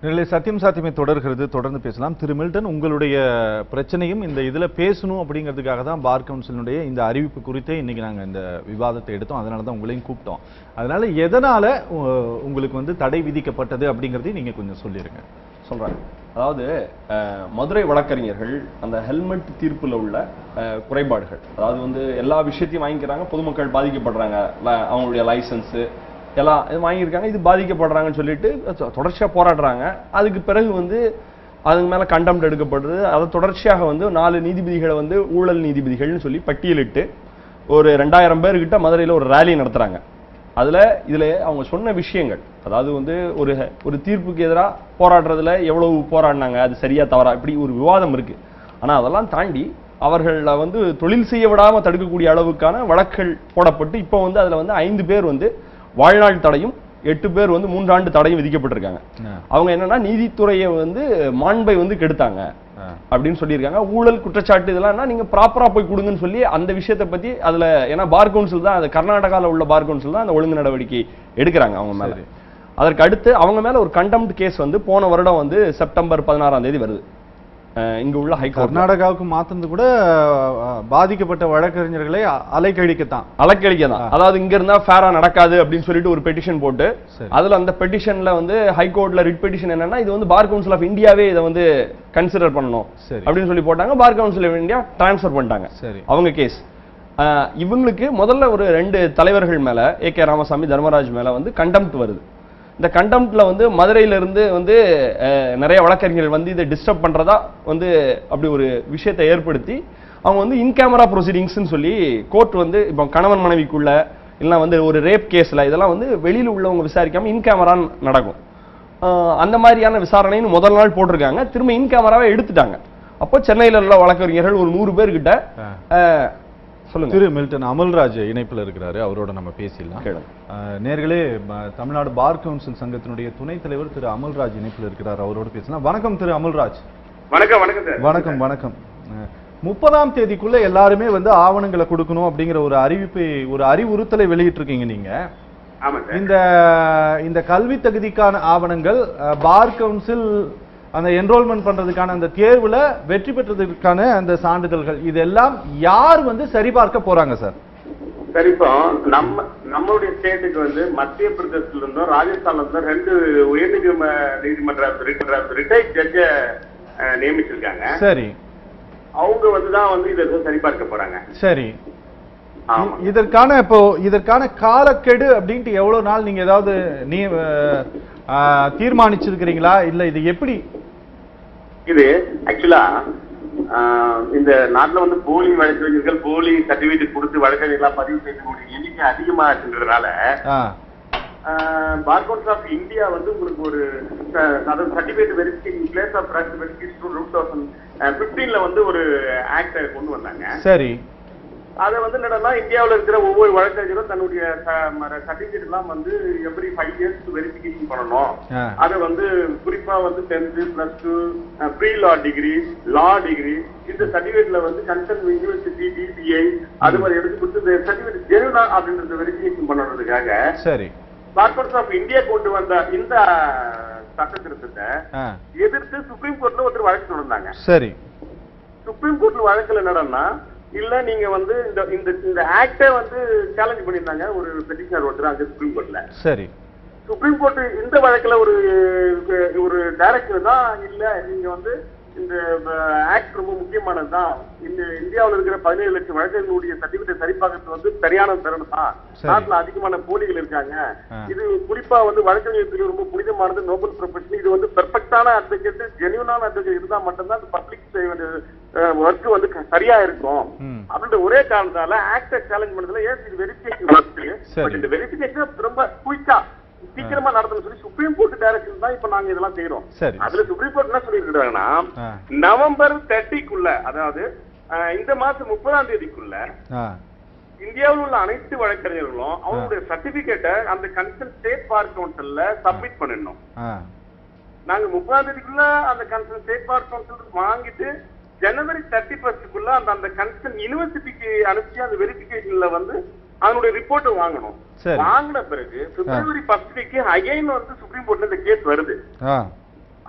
நிலை சத்தியம் சாத்தியமே தொடர்கிறது, தொடர்ந்து பேசலாம். திரு மில்டன், உங்களுடைய பிரச்சனையும் இந்த இதுல பேசணும் அப்படிங்கிறதுக்காக தான் பார் கவுன்சிலுடைய இந்த அறிவிப்பு குறித்தே இன்னைக்கு நாங்க இந்த விவாதத்தை எடுத்தோம். அதனால தான் உங்களையும் கூப்பிட்டோம். அதனால எதனால உங்களுக்கு வந்து தடை விதிக்கப்பட்டது அப்படிங்கறதையும் நீங்க கொஞ்சம் சொல்லிருங்க. சொல்றாங்க. அதாவது மதுரை வழக்கறிஞர்கள் அந்த ஹெல்மெட் தீர்ப்புல உள்ள குறைபாடுகள், அதாவது வந்து எல்லா விஷயத்தையும் வாங்கிக்கிறாங்க, பொதுமக்கள் பாதிக்கப்படுறாங்க, அவங்களுடைய லைசன்ஸ் எல்லாம் வாங்கியிருக்காங்க, இது பாதிக்கப்படுறாங்கன்னு சொல்லிட்டு தொடர்ச்சியா போராடுறாங்க. அதுக்கு பிறகு வந்து அதுக்கு மேல கண்டெம்ட் எடுக்கப்படுது. அதை தொடர்ச்சியாக வந்து 4 நீதிபதிகளை வந்து ஊழல் நீதிபதிகள்னு சொல்லி பட்டியலிட்டு ஒரு 2000 பேர்கிட்ட மதுரையில ஒரு ரேலி நடத்துறாங்க. இதுல அவங்க சொன்ன விஷயங்கள், அதாவது வந்து ஒரு தீர்ப்புக்கு எதிராக போராடுறதுல எவ்வளவு போராடினாங்க, அது சரியா தவறா, இப்படி ஒரு விவாதம் இருக்கு. ஆனா அதெல்லாம் தாண்டி அவர்களை வந்து தொழில் செய்ய விடாம தடுக்கக்கூடிய அளவுக்கான வழக்குகள் போடப்பட்டு இப்போ வந்து அதுல வந்து 5 பேர் வந்து வாழ்நாள் தடையும் 8 பேர் வந்து 3 ஆண்டு தடையும் விதிக்கப்பட்டிருக்காங்க. அவங்க என்னன்னா நீதித்துறையை வந்து மாண்பை வந்து கெடுத்தாங்க அப்படின்னு சொல்லியிருக்காங்க. ஊழல் குற்றச்சாட்டு இதெல்லாம் நீங்க ப்ராப்பரா போய் கொடுங்கன்னு சொல்லி அந்த விஷயத்தை பத்தி அதுல, ஏன்னா பார் கவுன்சில் தான், அது கர்நாடகாவில் உள்ள பார் கவுன்சில் தான் அந்த ஒழுங்கு நடவடிக்கை எடுக்கிறாங்க அவங்க மேல. அதற்கு அடுத்து அவங்க மேல ஒரு கண்டெம்ட் கேஸ் வந்து போன வருடம் வந்து செப்டம்பர் 16ஆம் தேதி வருது. இங்க உள்ள ஹைகோர்ட் கர்நாடகாவுக்கு மாத்தினது கூட பாதிக்கப்பட்ட வழக்கறிஞர்களை அலைக்கழிக்கத்தான். அதாவது இங்க இருந்தா ஃபேரா நடக்காது அப்படின்னு சொல்லிட்டு ஒரு பெட்டிஷன் போட்டு, அதுல அந்த பெட்டிஷன்ல வந்து ஹைகோர்ட்ல ரிட் பெட்டிஷன் என்னன்னா, இது வந்து பார் கவுன்சில் ஆஃப் இந்தியாவே இதை வந்து கன்சிடர் பண்ணணும் அப்படின்னு சொல்லி போட்டாங்க. Bar council of India transfer பண்ணிட்டாங்க அவங்க கேஸ். இவங்களுக்கு முதல்ல ஒரு 2 தலைவர்கள் மேல, ஏ.கே. ராமசாமி, தர்மராஜ் மேல வந்து கண்டெம்ட் வருது. இந்த கண்டெம்ட்ல வந்து மதுரையில இருந்து வந்து நிறைய வழக்கறிஞர்கள் வந்து இதை டிஸ்டர்ப் பண்றதா வந்து அப்படி ஒரு விஷயத்தை ஏற்படுத்தி அவங்க வந்து இன் கேமரா ப்ரொசீடிங்ஸ் சொல்லி கோர்ட் வந்து இப்போ கணவன் மனைவிக்குள்ள இல்ல வந்து ஒரு ரேப் கேஸ்ல இதெல்லாம் வந்து வெளியில உள்ளவங்க விசாரிக்காம இன் கேமரா நடக்கும். அந்த மாதிரியான விசாரணைன்னு முதல் நாள் போட்டிருக்காங்க. திரும்ப இன் கேமராவை எடுத்துட்டாங்க. அப்போ சென்னையில உள்ள வழக்கறிஞர்கள் ஒரு 100 பேர்கிட்ட சொல்லுங்க. திரு மில்டன் அமல்ராஜ் இணைப்புல இருக்கிறாரு, அவரோட நம்ம பேசிடலாம். நேர்களே, தமிழ்நாடு பார் கவுன்சில் சங்கத்தினுடைய துணைத் தலைவர் திரு அமல்ராஜ் இணைப்புல இருக்கிறார், அவரோட பேசலாம். வணக்கம் திரு அமல்ராஜ். வணக்கம். வணக்கம் சார். வணக்கம். வணக்கம். 30ஆம் தேதிக்குள்ள எல்லாருமே வந்து ஆவணங்களை கொடுக்கணும் அப்படிங்கிற ஒரு அறிவுறுத்தலை வெளியிட்டு இருக்கீங்க நீங்க. இந்த கல்வி தகுதிக்கான ஆவணங்கள், பார் கவுன்சில் அந்த என்ரோல்மெண்ட் பண்றதுக்கான அந்த தேர்வுல வெற்றி பெற்றதுக்கான அந்த சான்றிதழ்கள், இதெல்லாம் யார் வந்து சரிபார்க்க போறாங்க சார்? சரிப்பா, நம்மளுடைய ஸ்டேட்டுக்கு வந்து மத்திய பிரதேசத்துல இருந்தும் ராஜஸ்தான்ல இருந்தும் 2 உயர்நீதிமன்ற ரிட்டையர்ட் ஜட்ஜ நியமிச்சிருக்காங்க. சரி, அவங்க வந்துதான் வந்து இதை சரிபார்க்க போறாங்க. சரி, இதற்கான காலக்கெடு அப்படின்ட்டு எவ்வளவு நாள் நீங்க ஏதாவது தீர்மானிச்சிருக்கிறீங்களா? இல்ல இது எப்படி? இது ஆக்சுவலா இந்த நாட்டுல வந்து போலி வழக்கறிஞர்கள் போலி சர்டிபிகேட் கொடுத்து வழக்கறிஞர்களா பதிவு செய்யக்கூடிய எண்ணிக்கை அதிகமா இருக்குன்றதுனால பார் கவுன்சில் ஆஃப் இந்தியா வந்து உங்களுக்கு ஒரு certificate verification place of practice verification 2015 வந்து ஒரு ஆக்ட கொண்டு வந்தாங்க. சரி, அதை வந்து என்னன்னா இந்தியாவில் இருக்கிற ஒவ்வொரு வழக்கறிஞரும் தன்னுடைய சர்டிபிகேட் எல்லாம் வந்து எவ்ரி 5 இயர்ஸ் வெரிஃபிகேஷன் பண்ணணும். அதை வந்து குறிப்பா வந்து 10th +2 pre law degree, law degree, இந்த சர்டிபிகேட்ல வந்து கன்சர்ன் யூனிவர்சிட்டி, டிபிஐ அது மாதிரி எடுத்து கொடுத்து இந்த சர்டிபிகேட் ஜெனுனா அப்படின்றத வெரிஃபிகேஷன் பண்ணுறதுக்காக சரி பார் கவுன்சில் ஆஃப் இந்தியா கொண்டு வந்த இந்த சட்ட திருத்தத்தை எதிர்த்து சுப்ரீம் கோர்ட்ல ஒருத்தர் வழக்கு தொடர்ந்தாங்க. சரி, சுப்ரீம் கோர்ட்ல வழக்குல என்னன்னா, இல்ல நீங்க வந்து இந்த ஆக்டை வந்து சேலஞ்ச் பண்ணிருந்தாங்க ஒரு பெட்டிஷனர் ஒருத்தர் அங்க சுப்ரீம் கோர்ட்ல. சரி, சுப்ரீம் கோர்ட் இந்த வழக்குல ஒரு டைரக்டர் தான், இல்ல நீங்க வந்து இந்த ஆக்ட் ரொம்ப முக்கியமானதுதான், இந்த இந்தியாவில் இருக்கிற 17 லட்சம் வழக்கறிஞர்களுடைய சர்டிபிகேட் சரிபார்க்கறது வந்து சரியான தருணம் தான், நாட்டுல அதிகமான போலிகள் இருக்காங்க, இது குறிப்பா வந்து வழக்கறிஞர் ரொம்ப புனிதமானது, நோபல் ப்ரொஃபஷன், இது வந்து பெர்ஃபெக்டான அட்வொகேட், ஜென்யூனான அட்வொகேட் இருந்தா மட்டும்தான் பப்ளிக் செய்ய வேண்டிய ஒர்க் வந்து சரியா இருக்கும் அப்படின்ற ஒரே காரணத்தால ஆக்டை சேலஞ்ச் பண்ணதுல இது வெரிஃபிகேஷன், இந்த வெரிஃபிகேஷன் ரொம்ப குயிக்கா சீக்கிரமா நடத்தணும் சொல்லி சுப்ரீம் கோர்ட் டைரக்ஷன் தான் இப்ப நாங்க இதெல்லாம் செய்யறோம். அதுல சுப்ரீம் கோர்ட் என்ன சொல்லிருக்காங்கன்னா, நவம்பர் 30க்குள்ள, அதாவது இந்த மாசம் 30ஆம் தேதிக்குள்ள இந்தியாவில் உள்ள அனைத்து வழக்கறிஞர்களும் அவங்களுடைய சர்டிபிகேட்டை அந்த கன்சர்ன் ஸ்டேட் பார் கவுன்சில்ல சப்மிட் பண்ணிடணும். நாங்க 30ஆம் தேதிக்குள்ள அந்த கன்சர்ன் ஸ்டேட் பார் கவுன்சில் வாங்கிட்டு ஜனவரி 31க்குள்ள அந்த கன்சர்ன் யூனிவர்சிட்டிக்கு அனுப்பிச்சு அந்த வெரிஃபிகேஷன்ல வந்து அதனுடைய ரிப்போர்ட் வாங்கணும். வாங்கின பிறகு பிப்ரவரி 1 அகைன் வந்து சுப்ரீம் கோர்ட்ல இந்த கேஸ் வருது.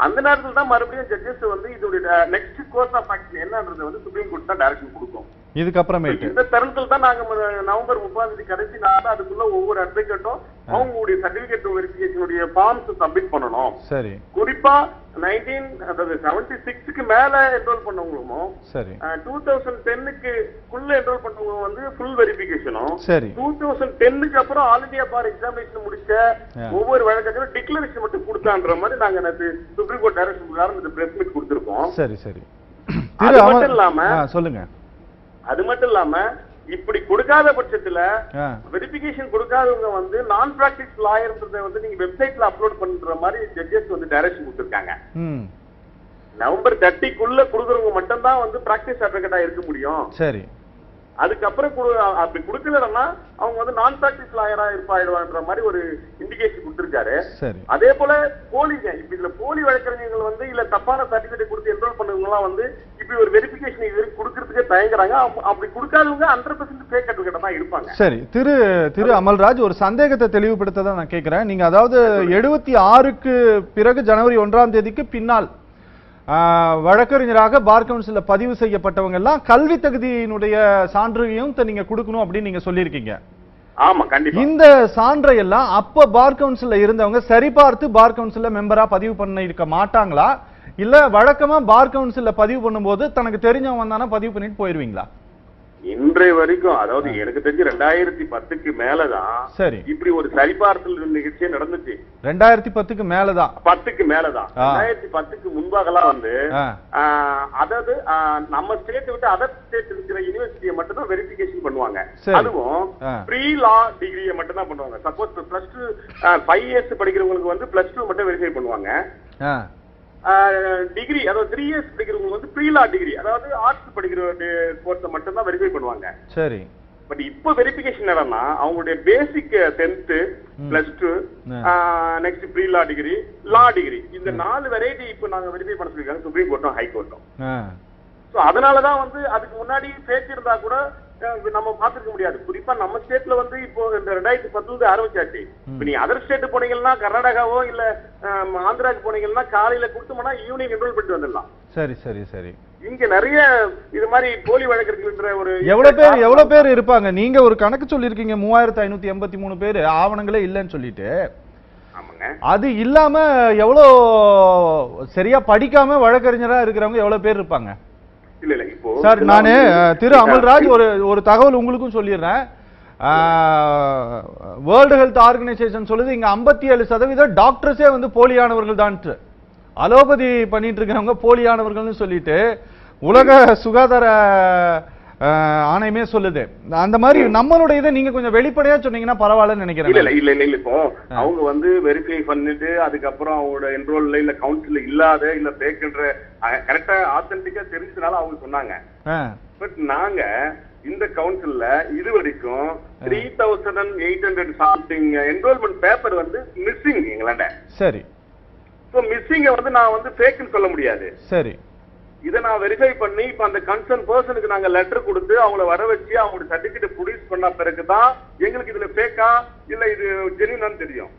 அந்த நேரத்துல தான் மறுபடியும் ஜட்ஜஸ் வந்து இதோட நெக்ஸ்ட் கோர்ஸ் ஆஃப் ஆக்ஷன் என்னன்றது வந்து சுப்ரீம் கோர்ட் தான் டைரக்ஷன் கொடுக்கும். இதுக்கப்புறமேட்டு இந்த தருணத்தில் தான் நாங்க நவம்பர் 30 கடைசி நாள் அதுக்குள்ள ஒவ்வொரு அட்வொகேட்டும் அவங்களுடைய சர்டிபிகேட் வெரிஃபிகேஷனுடைய ஃபார்ம்ஸ் சப்மிட் பண்ணணும். சரி. குறிப்பா 1976க்கு மேல என்ரோல் பண்ணவங்களும் சரி 2010க்குள்ள என்ரோல் பண்ணவங்க வந்து ஃபுல் வெரிஃபிகேஷனும், சரி 2010க்கு அப்புறம் ஆல் இந்தியா பார் எக்ஸாமினேஷன் முடிச்ச ஒவ்வொரு வழக்கறிஞரும் டிக்ளரேஷன் மட்டும் கொடுத்தான்ற மாதிரி நாங்க நேற்று சுப்ரீம் கோர்ட் டைரக்ஷன் பிரகாரம் இந்த பிரஸ் மீட் கொடுத்திருக்கோம். சரி சரி. அது மட்டும் இல்லாம சொல்லுங்க. அது மட்டும் இல்லாம இப்படி கொடுக்காத பட்சத்துல வெரிஃபிகேஷன் கொடுக்காதவங்க வந்து நான் பிராக்டிஸ் லாயர்ன்றதை வந்து நீங்க வெப்சைட்ல அப்லோட் பண்ற மாதிரி ஜட்ஜஸ் வந்து டைரக்ஷன் கொடுத்திருக்காங்க. நவம்பர் 30க்குள்ள கொடுக்கறவங்க மட்டும் தான் வந்து பிராக்டிஸ் அட்வொகேட்டா இருக்க முடியும். சரி. அதுக்கப்புறம் அப்படி கொடுக்கலன்னா அவங்க வந்து நான் பிராக்டிஸ் லாயரா இருப்பாயிடுவான்ற மாதிரி ஒரு இண்டிகேஷன் கொடுத்திருக்காரு. அதே போல போலிங்க இப்ப இதுல போலி வழக்கறிஞர்கள் வந்து இல்ல தப்பான சர்டிபிகேட் கொடுத்து என்ரோல் பண்ணவங்க எல்லாம் வந்து இப்படி ஒரு வெரிஃபிகேஷன் இது கொடுக்கறதுக்கே தயங்குறாங்க. அப்படி கொடுக்காதவங்க 100% ஃபேக் அட்வொகேட்டா தான் இருப்பாங்க. சரி. திரு அமல்ராஜ், ஒரு சந்தேகத்தை தெளிவுபடுத்த தான் நான் கேட்கிறேன். நீங்க அதாவது 76க்கு பிறகு ஜனவரி 1ஆம் தேதிக்கு பின்னால் வழக்கறிஞராக பார் கவுன்சில்ல பதிவு செய்யப்பட்டவங்க எல்லாம் கல்வி தகுதியினுடைய சான்றையும் நீங்க கொடுக்கணும் அப்படின்னு நீங்க சொல்லியிருக்கீங்க. ஆமா, கண்டிப்பா. இந்த சான்றை எல்லாம் அப்ப பார் கவுன்சில்ல இருந்தவங்க சரிபார்த்து பார் கவுன்சில்ல மெம்பரா பதிவு பண்ண இருக்க மாட்டாங்களா, இல்ல வழக்கமா பார் கவுன்சில்ல பதிவு பண்ணும்போது தனக்கு தெரிஞ்சவங்க வந்தானா பதிவு பண்ணிட்டு போயிருவீங்களா? இன்றைய வரைக்கும், அதாவது எனக்கு தெரிஞ்சு 2010க்கு மேலதான் சரி இப்படி ஒரு சரிபார்த்தல் நிகழ்ச்சியே நடந்துச்சு. 2010க்கு மேலதான் 2010க்கு முன்பாகலாம் வந்து அதாவது நம்ம ஸ்டேட் விட்டு அதர் ஸ்டேட் இருக்கிற யூனிவர்சிட்டியை மட்டும் தான் வெரிஃபிகேஷன் பண்ணுவாங்க. அதுவும் ப்ரீ லா டிகிரியை மட்டும் தான் பண்ணுவாங்க. சப்போஸ் +2 5 இயர்ஸ் படிக்கிறவங்களுக்கு வந்து +2 மட்டும் வெரிஃபை பண்ணுவாங்க. டிகிரி அதாவது 3 இயர்ஸ் படிக்கிறவங்க வந்து ப்ரீ லா டிகிரி அதாவது ஆர்ட்ஸ் படிக்கிற கோர்ஸை மட்டும் தான் வெரிஃபை பண்ணுவாங்க. சரி. பட் இப்போ வெரிஃபிகேஷன் என்னன்னா அவங்களுடைய basic 10th +2 next pre law degree இந்த 4 வெரைட்டி இப்போ நாங்க வெரிஃபை பண்ண சொல்லிருக்காங்க சுப்ரீம் கோர்ட்டும் ஹை கோர்ட்டும். சோ அதனாலதான் வந்து அதுக்கு முன்னாடி பேச்சு இருந்தா கூட நம்ம பாத்துக்க முடியாது. குறிப்பா நம்ம ஸ்டேட்ல வந்து இப்போ இந்த 2010 ஆரம்பிச்சாச்சு. இப்ப நீ அதர் ஸ்டேட் போனீங்கன்னா கர்நாடகாவோ இல்ல ஆந்திராக்கு போனீங்கன்னா காலையில கொடுத்தோம்னா ஈவினிங் என்ரோல் பண்ணிட்டு வந்துடலாம். சரி சரி சரி. இங்க நிறைய இது மாதிரி போலி வழக்கறிஞர்கள் ஒரு எவ்வளவு பேர் இருப்பாங்க? நீங்க ஒரு கணக்கு சொல்லிருக்கீங்க 3583 பேர் ஆவணங்களே இல்லைன்னு சொல்லிட்டு. அது இல்லாம எவ்வளவு சரியா படிக்காம வழக்கறிஞரா இருக்கிறவங்க எவ்வளவு பேர் இருப்பாங்க? சார், நானு திரு அமல்ராஜ் ஒரு தகவல் உங்களுக்கும் சொல்லிடுறேன். வேர்ல்டு ஹெல்த் ஆர்கனைசேஷன் சொல்லுது இங்க 57% டாக்டர்ஸே வந்து போலியானவர்கள் தான். அலோபதி பண்ணிட்டு இருக்கிறவங்க போலியானவர்கள்னு சொல்லிட்டு உலக சுகாதார ஆணையமே சொல்லுது. அந்த மாதிரி நம்மளுடைய இதை நீங்க கொஞ்சம் வெளிப்படையா சொன்னீங்கன்னா பரவாயில்லன்னு நினைக்கிறேன். இல்ல இப்போ அவங்க வந்து வெரிஃபை பண்ணிட்டு அதுக்கப்புறம் அவங்களோட என்ரோல்ல இல்ல கவுன்சில் இல்லாத இல்ல பேக்ன்ற கரெக்டா ஆத்தென்டிக்கா தெரிஞ்சதுனால அவங்க சொன்னாங்க. பட் நாங்க இந்த கவுன்சில்ல இது வரைக்கும் 3800 சம்திங் என்ரோல்மெண்ட் பேப்பர் வந்து மிஸ்ஸிங் எங்களாண்ட. சரி. சோ மிஸ்ஸிங்க வந்து நான் வந்து ஃபேக்னு சொல்ல முடியாது. சரி. இதை நான் வெரிஃபை பண்ணி இப்ப அந்த கன்சர்ன் பர்சனுக்கு நாங்க லெட்டர் கொடுத்து அவங்கள வர வச்சு அவங்களோட சர்டிபிகேட் ப்ரொடியூஸ் பண்ண பிறகுதான் எங்களுக்கு இதுல ஃபேக்கா இல்ல இது ஜென்யூனான்னு தெரியும்.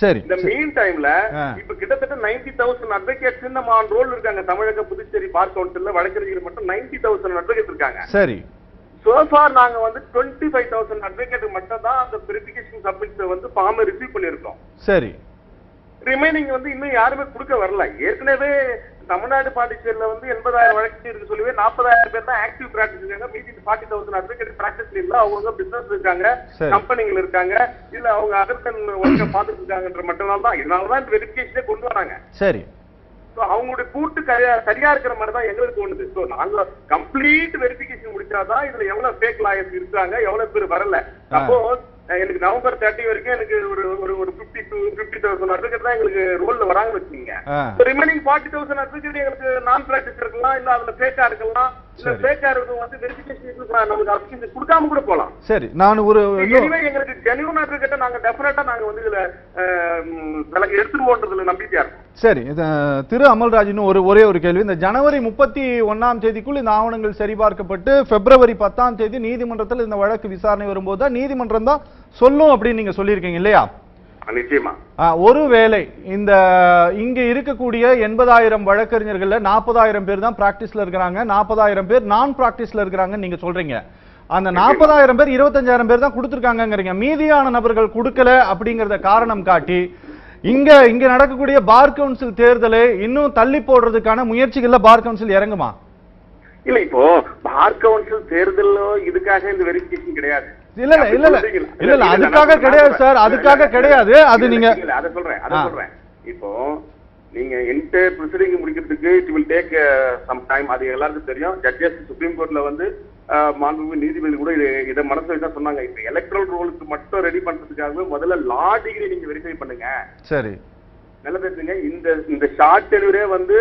சரி. இந்த மீன் டைம்ல இப்ப கிட்டத்தட்ட 90,000 அட்வொகேட்ஸ் நம்ம ஆன் ரோல் இருக்காங்க. தமிழக புதுச்சேரி பார் கவுன்சில்ல வழக்கறிஞர் மட்டும் 90,000 அட்வொகேட் இருக்காங்க. சரி. சோஃபார் நாங்க வந்து 25,000 அட்வொகேட் மட்டும் தான் அந்த வெரிஃபிகேஷன் சப்மிட் வந்து ஃபார்ம் ரிசீவ் பண்ணிருக்கோம். சரி. ரிமைனிங் வந்து இன்னும் யாருமே கொடுக்க வரல. ஏற்கனவே தமிழ்நாடு பாண்டிச்சேரியில வந்து 80,000 வழக்கு இருக்கு சொல்லவே 40,000 பேர் தான் ஆக்டிவ் பிராக்டிஸ் இருக்காங்க. மீதி 40,000 அட்வொகேட் பிராக்டிஸ் இல்ல. அவங்க பிசினஸ் இருக்காங்க, கம்பெனிகள் இருக்காங்க, இல்ல அவங்க அதர்கன் ஒர்க்க பாத்துட்டு இருக்காங்கன்ற மட்டும் தான். இதனாலதான் வெரிஃபிகேஷனே கொண்டு வராங்க. சரி. அவங்களுடைய கூட்டு சரியா இருக்கிற மாதிரி தான் எங்களுக்கு தோணுது. சோ நாங்க கம்ப்ளீட் வெரிஃபிகேஷன் முடிச்சாதான் இதுல எவ்வளவு ஃபேக் லாயர்ஸ் இருக்காங்க, எவ்வளவு பேர் வரல. அப்போ எனக்கு நவம்பர் 30 வரைக்கும் எனக்கு ஒரு 50,000 அட்வொகேட் தான் எங்களுக்கு ரோல்ல வராங்க வச்சுங்க. ரிமைனிங் 40,000 அட்வொகேட் எங்களுக்கு நான் பிராக்டிஸ் இருக்கலாம், இல்ல அதுல ஃபேக்கா இருக்கலாம், இல்ல ஃபேக்கா இருக்கும் வந்து வெரிஃபிகேஷன் நமக்கு அப்ளிகேஷன் கொடுக்காம கூட போலாம். சரி. நான் எங்களுக்கு ஜென்யூன் அட்வொகேட்டை நாங்க டெஃபினட்டா நாங்க வந்து இதுல எடுத்துருவோன்றதுல நம்பிக்கையா இருக்கும். சரி. திரு அமல்ராஜ், ஒரே ஒரு கேள்வி. இந்த ஜனவரி 31ஆம் தேதிக்குள் இந்த ஆவணங்கள் சரிபார்க்கப்பட்டு பிப்ரவரி 10ஆம் தேதி நீதிமன்றத்தில் இந்த வழக்கு விசாரணை வரும்போது தான் நீதிமன்றம் தான் சொல்லும் அப்படின்னு நீங்க சொல்லியிருக்கீங்க இல்லையா? நிச்சயமா. ஒருவேளை இந்த இங்க இருக்கக்கூடிய 80,000 வழக்கறிஞர்கள்ல 40,000 பேர் தான் பிராக்டிஸ்ல இருக்கிறாங்க, 40,000 பேர் நான் பிராக்டிஸ்ல இருக்கிறாங்க நீங்க சொல்றீங்க. அந்த 40,000 பேர் 25,000 பேர் தான் கொடுத்திருக்காங்கங்கறீங்க. மீதியான நபர்கள் கொடுக்கல அப்படிங்கறத காரணம் காட்டி இங்க நடக்கக்கூடிய பார் கவுன்சில் தேர்தலை இன்னும் தள்ளி போடுறதுக்கான முயற்சிகள்ல பார் கவுன்சில் இறங்குமா? இல்ல இப்போ பார் கவுன்சில் தேர்தலோ இதுக்காக இந்த வெரிஃபிகேஷன் கிடையாது. இல்ல அதுக்காக கிடையாது சார், அதுக்காக கிடையாது. அது நீங்க அத சொல்றேன். இப்போ நீங்க என்டையர் ப்ரொசீடிங் முடிக்கிறதுக்கு it will take some time. அது எல்லாருக்கும் தெரியும். ஜட்ஜஸ் சுப்ரீம் கோர்ட்ல வந்து மாண்புமிகு நீதிபதி கூட இதை மனசு வச்சு தான் சொன்னாங்க. இப்ப எலக்ட்ரல் ரோலுக்கு மட்டும் ரெடி பண்றதுக்காகவே முதல்ல லா டிகிரி நீங்க வெரிஃபை பண்ணுங்க. சரி, நல்ல பேசுங்க. இந்த ஷார்ட் டெலிவரியே வந்து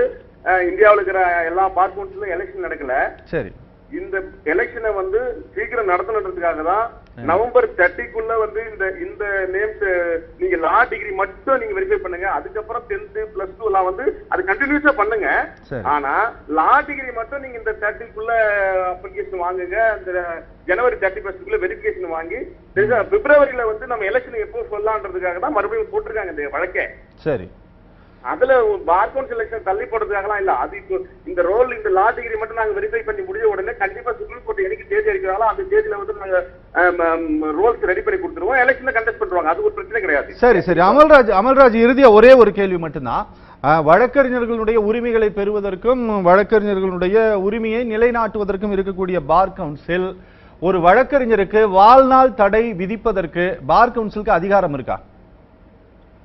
இந்தியாவில் இருக்கிற எல்லா பார் கவுன்சிலும் எலெக்ஷன் நடக்கல. சரி, இந்த எலெக்ஷனை வந்து சீக்கிரம் நடத்தணுன்றதுக்காக தான் நவம்பர் 30க்குள்ள வந்து இந்த நேம்ஸ் நீங்க லா டிகிரி மட்டும் நீங்க வெரிஃபை பண்ணுங்க. அதுக்கப்புறம் 10th +2 எல்லாம் வந்து அது கண்டினியூஸா பண்ணுங்க. ஆனா லா டிகிரி மட்டும் நீங்க இந்த 30க்குள்ள அப்ளிகேஷன் வாங்குங்க. இந்த ஜனவரி 31க்குள்ள வெரிஃபிகேஷன் வாங்கி பிப்ரவரியில வந்து நம்ம எலெக்ஷன் எப்போ சொல்லலான்றதுக்காக தான் மறுபடியும் போட்டிருக்காங்க இந்த வழக்கை. சரி, அதுல பார் கவுன்சில் எலெக்ஷன் தள்ளி போடுறதுக்காகலாம் இல்ல. அது இப்போ இந்த ரோல் இந்த லா டிகிரி மட்டும் நாங்க வெரிஃபை பண்ணி முடிஞ்ச உடனே கண்டிப்பா சுப்ரீம் கோர்ட் எனக்கு தேதி அறிக்கிறாங்களோ அந்த தேதியில வந்து நாங்க ரோல்ஸ் ரெடி பண்ணி கொடுத்துருவோம். எலெக்ஷனை கண்டக்ட் பண்ணுவாங்க. அது ஒரு பிரச்சனை கிடையாது. சரி, அமல்ராஜ் இறுதியா ஒரே ஒரு கேள்வி மட்டும்தான். வழக்கறிஞர்களுடைய உரிமைகளை பெறுவதற்கும் வழக்கறிஞர்களுடைய உரிமையை நிலைநாட்டுவதற்கும் இருக்கக்கூடிய பார் கவுன்சில் ஒரு வழக்கறிஞருக்கு வாழ்நாள் தடை விதிப்பதற்கு பார் கவுன்சிலுக்கு அதிகாரம் இருக்கா?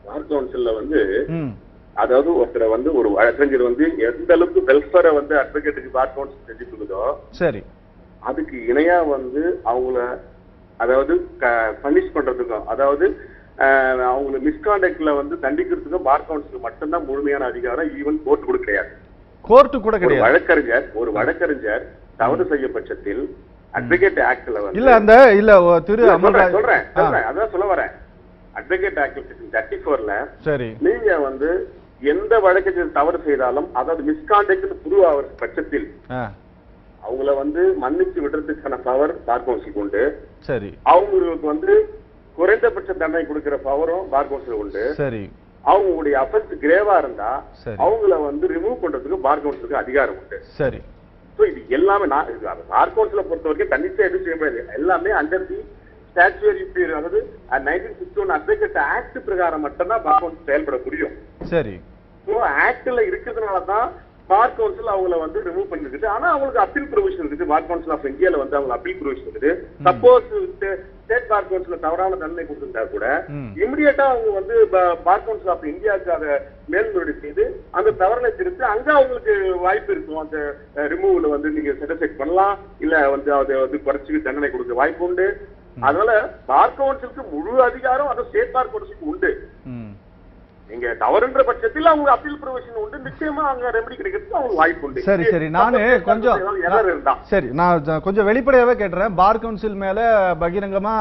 பார் கவுன்சில்ல வந்து அதாவது ஒருத்தரை வந்து ஒரு வழக்கறிஞர் வந்து எந்த அளவுக்கு வெல்ஃபேரை வந்து அட்வொகேட்டுக்கு பார் கவுன்சில் செஞ்சு கொடுக்குதோ சரி, அதுக்கு இணையா வந்து அவங்கள அதாவது பனிஷ் பண்றதுக்கும் அதாவது அவங்களை மிஸ்காண்டக்ட்ல வந்து தண்டிக்கிறதுக்கும் பார் கவுன்சில் மட்டும்தான் முழுமையான அதிகாரம். ஈவன் கோர்ட் கூட கிடையாது. கோர்ட்டு கூட கிடையாது. ஒரு வழக்கறிஞர் தவறு செய்ய பட்சத்தில் அட்வொகேட் ஆக்ட்ல வந்து இல்ல திரு சொல்றேன் அதான் சொல்ல வரேன். அட்வொகேட் ஆக்ட் 34ல சரி, நீங்க வந்து எந்த வழக்கறிஞர் தவறு செய்தாலும் அதாவது மிஸ்காண்டக்ட் ப்ரூவ் ஆகிற பட்சத்தில் அவங்கள வந்து மன்னிச்சு விடுறதுக்கான பவர் பார் கவுன்சிலுக்கு உண்டு. சரி, அவங்களுக்கு வந்து குறைந்தபட்ச தண்டனை கொடுக்கிற பவரும் பார் கவுன்சிலுக்கு உண்டு. சரி, அவங்களுடைய அஃபென்ஸ் கிரேவா இருந்தா அவங்கள வந்து ரிமூவ் பண்றதுக்கு பார் கவுன்சிலுக்கு அதிகாரம் உண்டு. சரி, இது எல்லாமே பார் கவுன்சிலை பொறுத்த வரைக்கும் தன்னிச்சையா எதுவும் செய்ய முடியாது. எல்லாமே அண்டர் தி ஸ்டாச்சுவரி பீரியட் அதாவது 1961 அட்வொகேட் ஆக்ட் பிரகாரம் மட்டும்தான் பார் கவுன்சில் செயல்பட முடியும். சரி, ஆக்ட்ல இருக்கிறதுனாலதான் பார் கவுன்சில் அவங்கள வந்து ரிமூவ் பண்ணிருக்குது. ஆனா அவங்களுக்கு அப்பீல் ப்ரொவிஷன் இருக்குது. பார் கவுன்சில் ஆஃப் இந்தியால வந்து அவங்க அப்பீல் ப்ரொவிஷன் இருக்குது. சப்போஸ் ஸ்டேட் பார் கவுன்சில் தவறான தண்டனை கொடுத்திருந்தா கூட இமிடியேட்டா அவங்க வந்து பார் கவுன்சில் ஆஃப் இந்தியாவுக்கு அதை மேல்முறையீடு செய்து அந்த தவறனை திருத்தி அங்க அவங்களுக்கு வாய்ப்பு இருக்கும். அந்த ரிமூவ்ல வந்து நீங்க செட்டிஸ்ஃபைட் பண்ணலாம், இல்ல வந்து அதை வந்து குறைச்சி தண்டனை கொடுக்க வாய்ப்பு உண்டு. அதனால பார் கவுன்சிலுக்கு முழு அதிகாரம் அது ஸ்டேட் பார் கவுன்சிலுக்கு உண்டு. நீங்க தவறுன்ற பட்சத்தில் அவங்க அப்பீல் ப்ரொவிஷன் உண்டு. நிச்சயமா அங்க ரெமெடி கிடைக்கிறதுக்கு அவங்களுக்கு வாய்ப்பு உண்டு. சரி, நான் கொஞ்சம் வெளிப்படையாவே கேட்கிறேன். பார் கவுன்சில் மேல பகிரங்கமா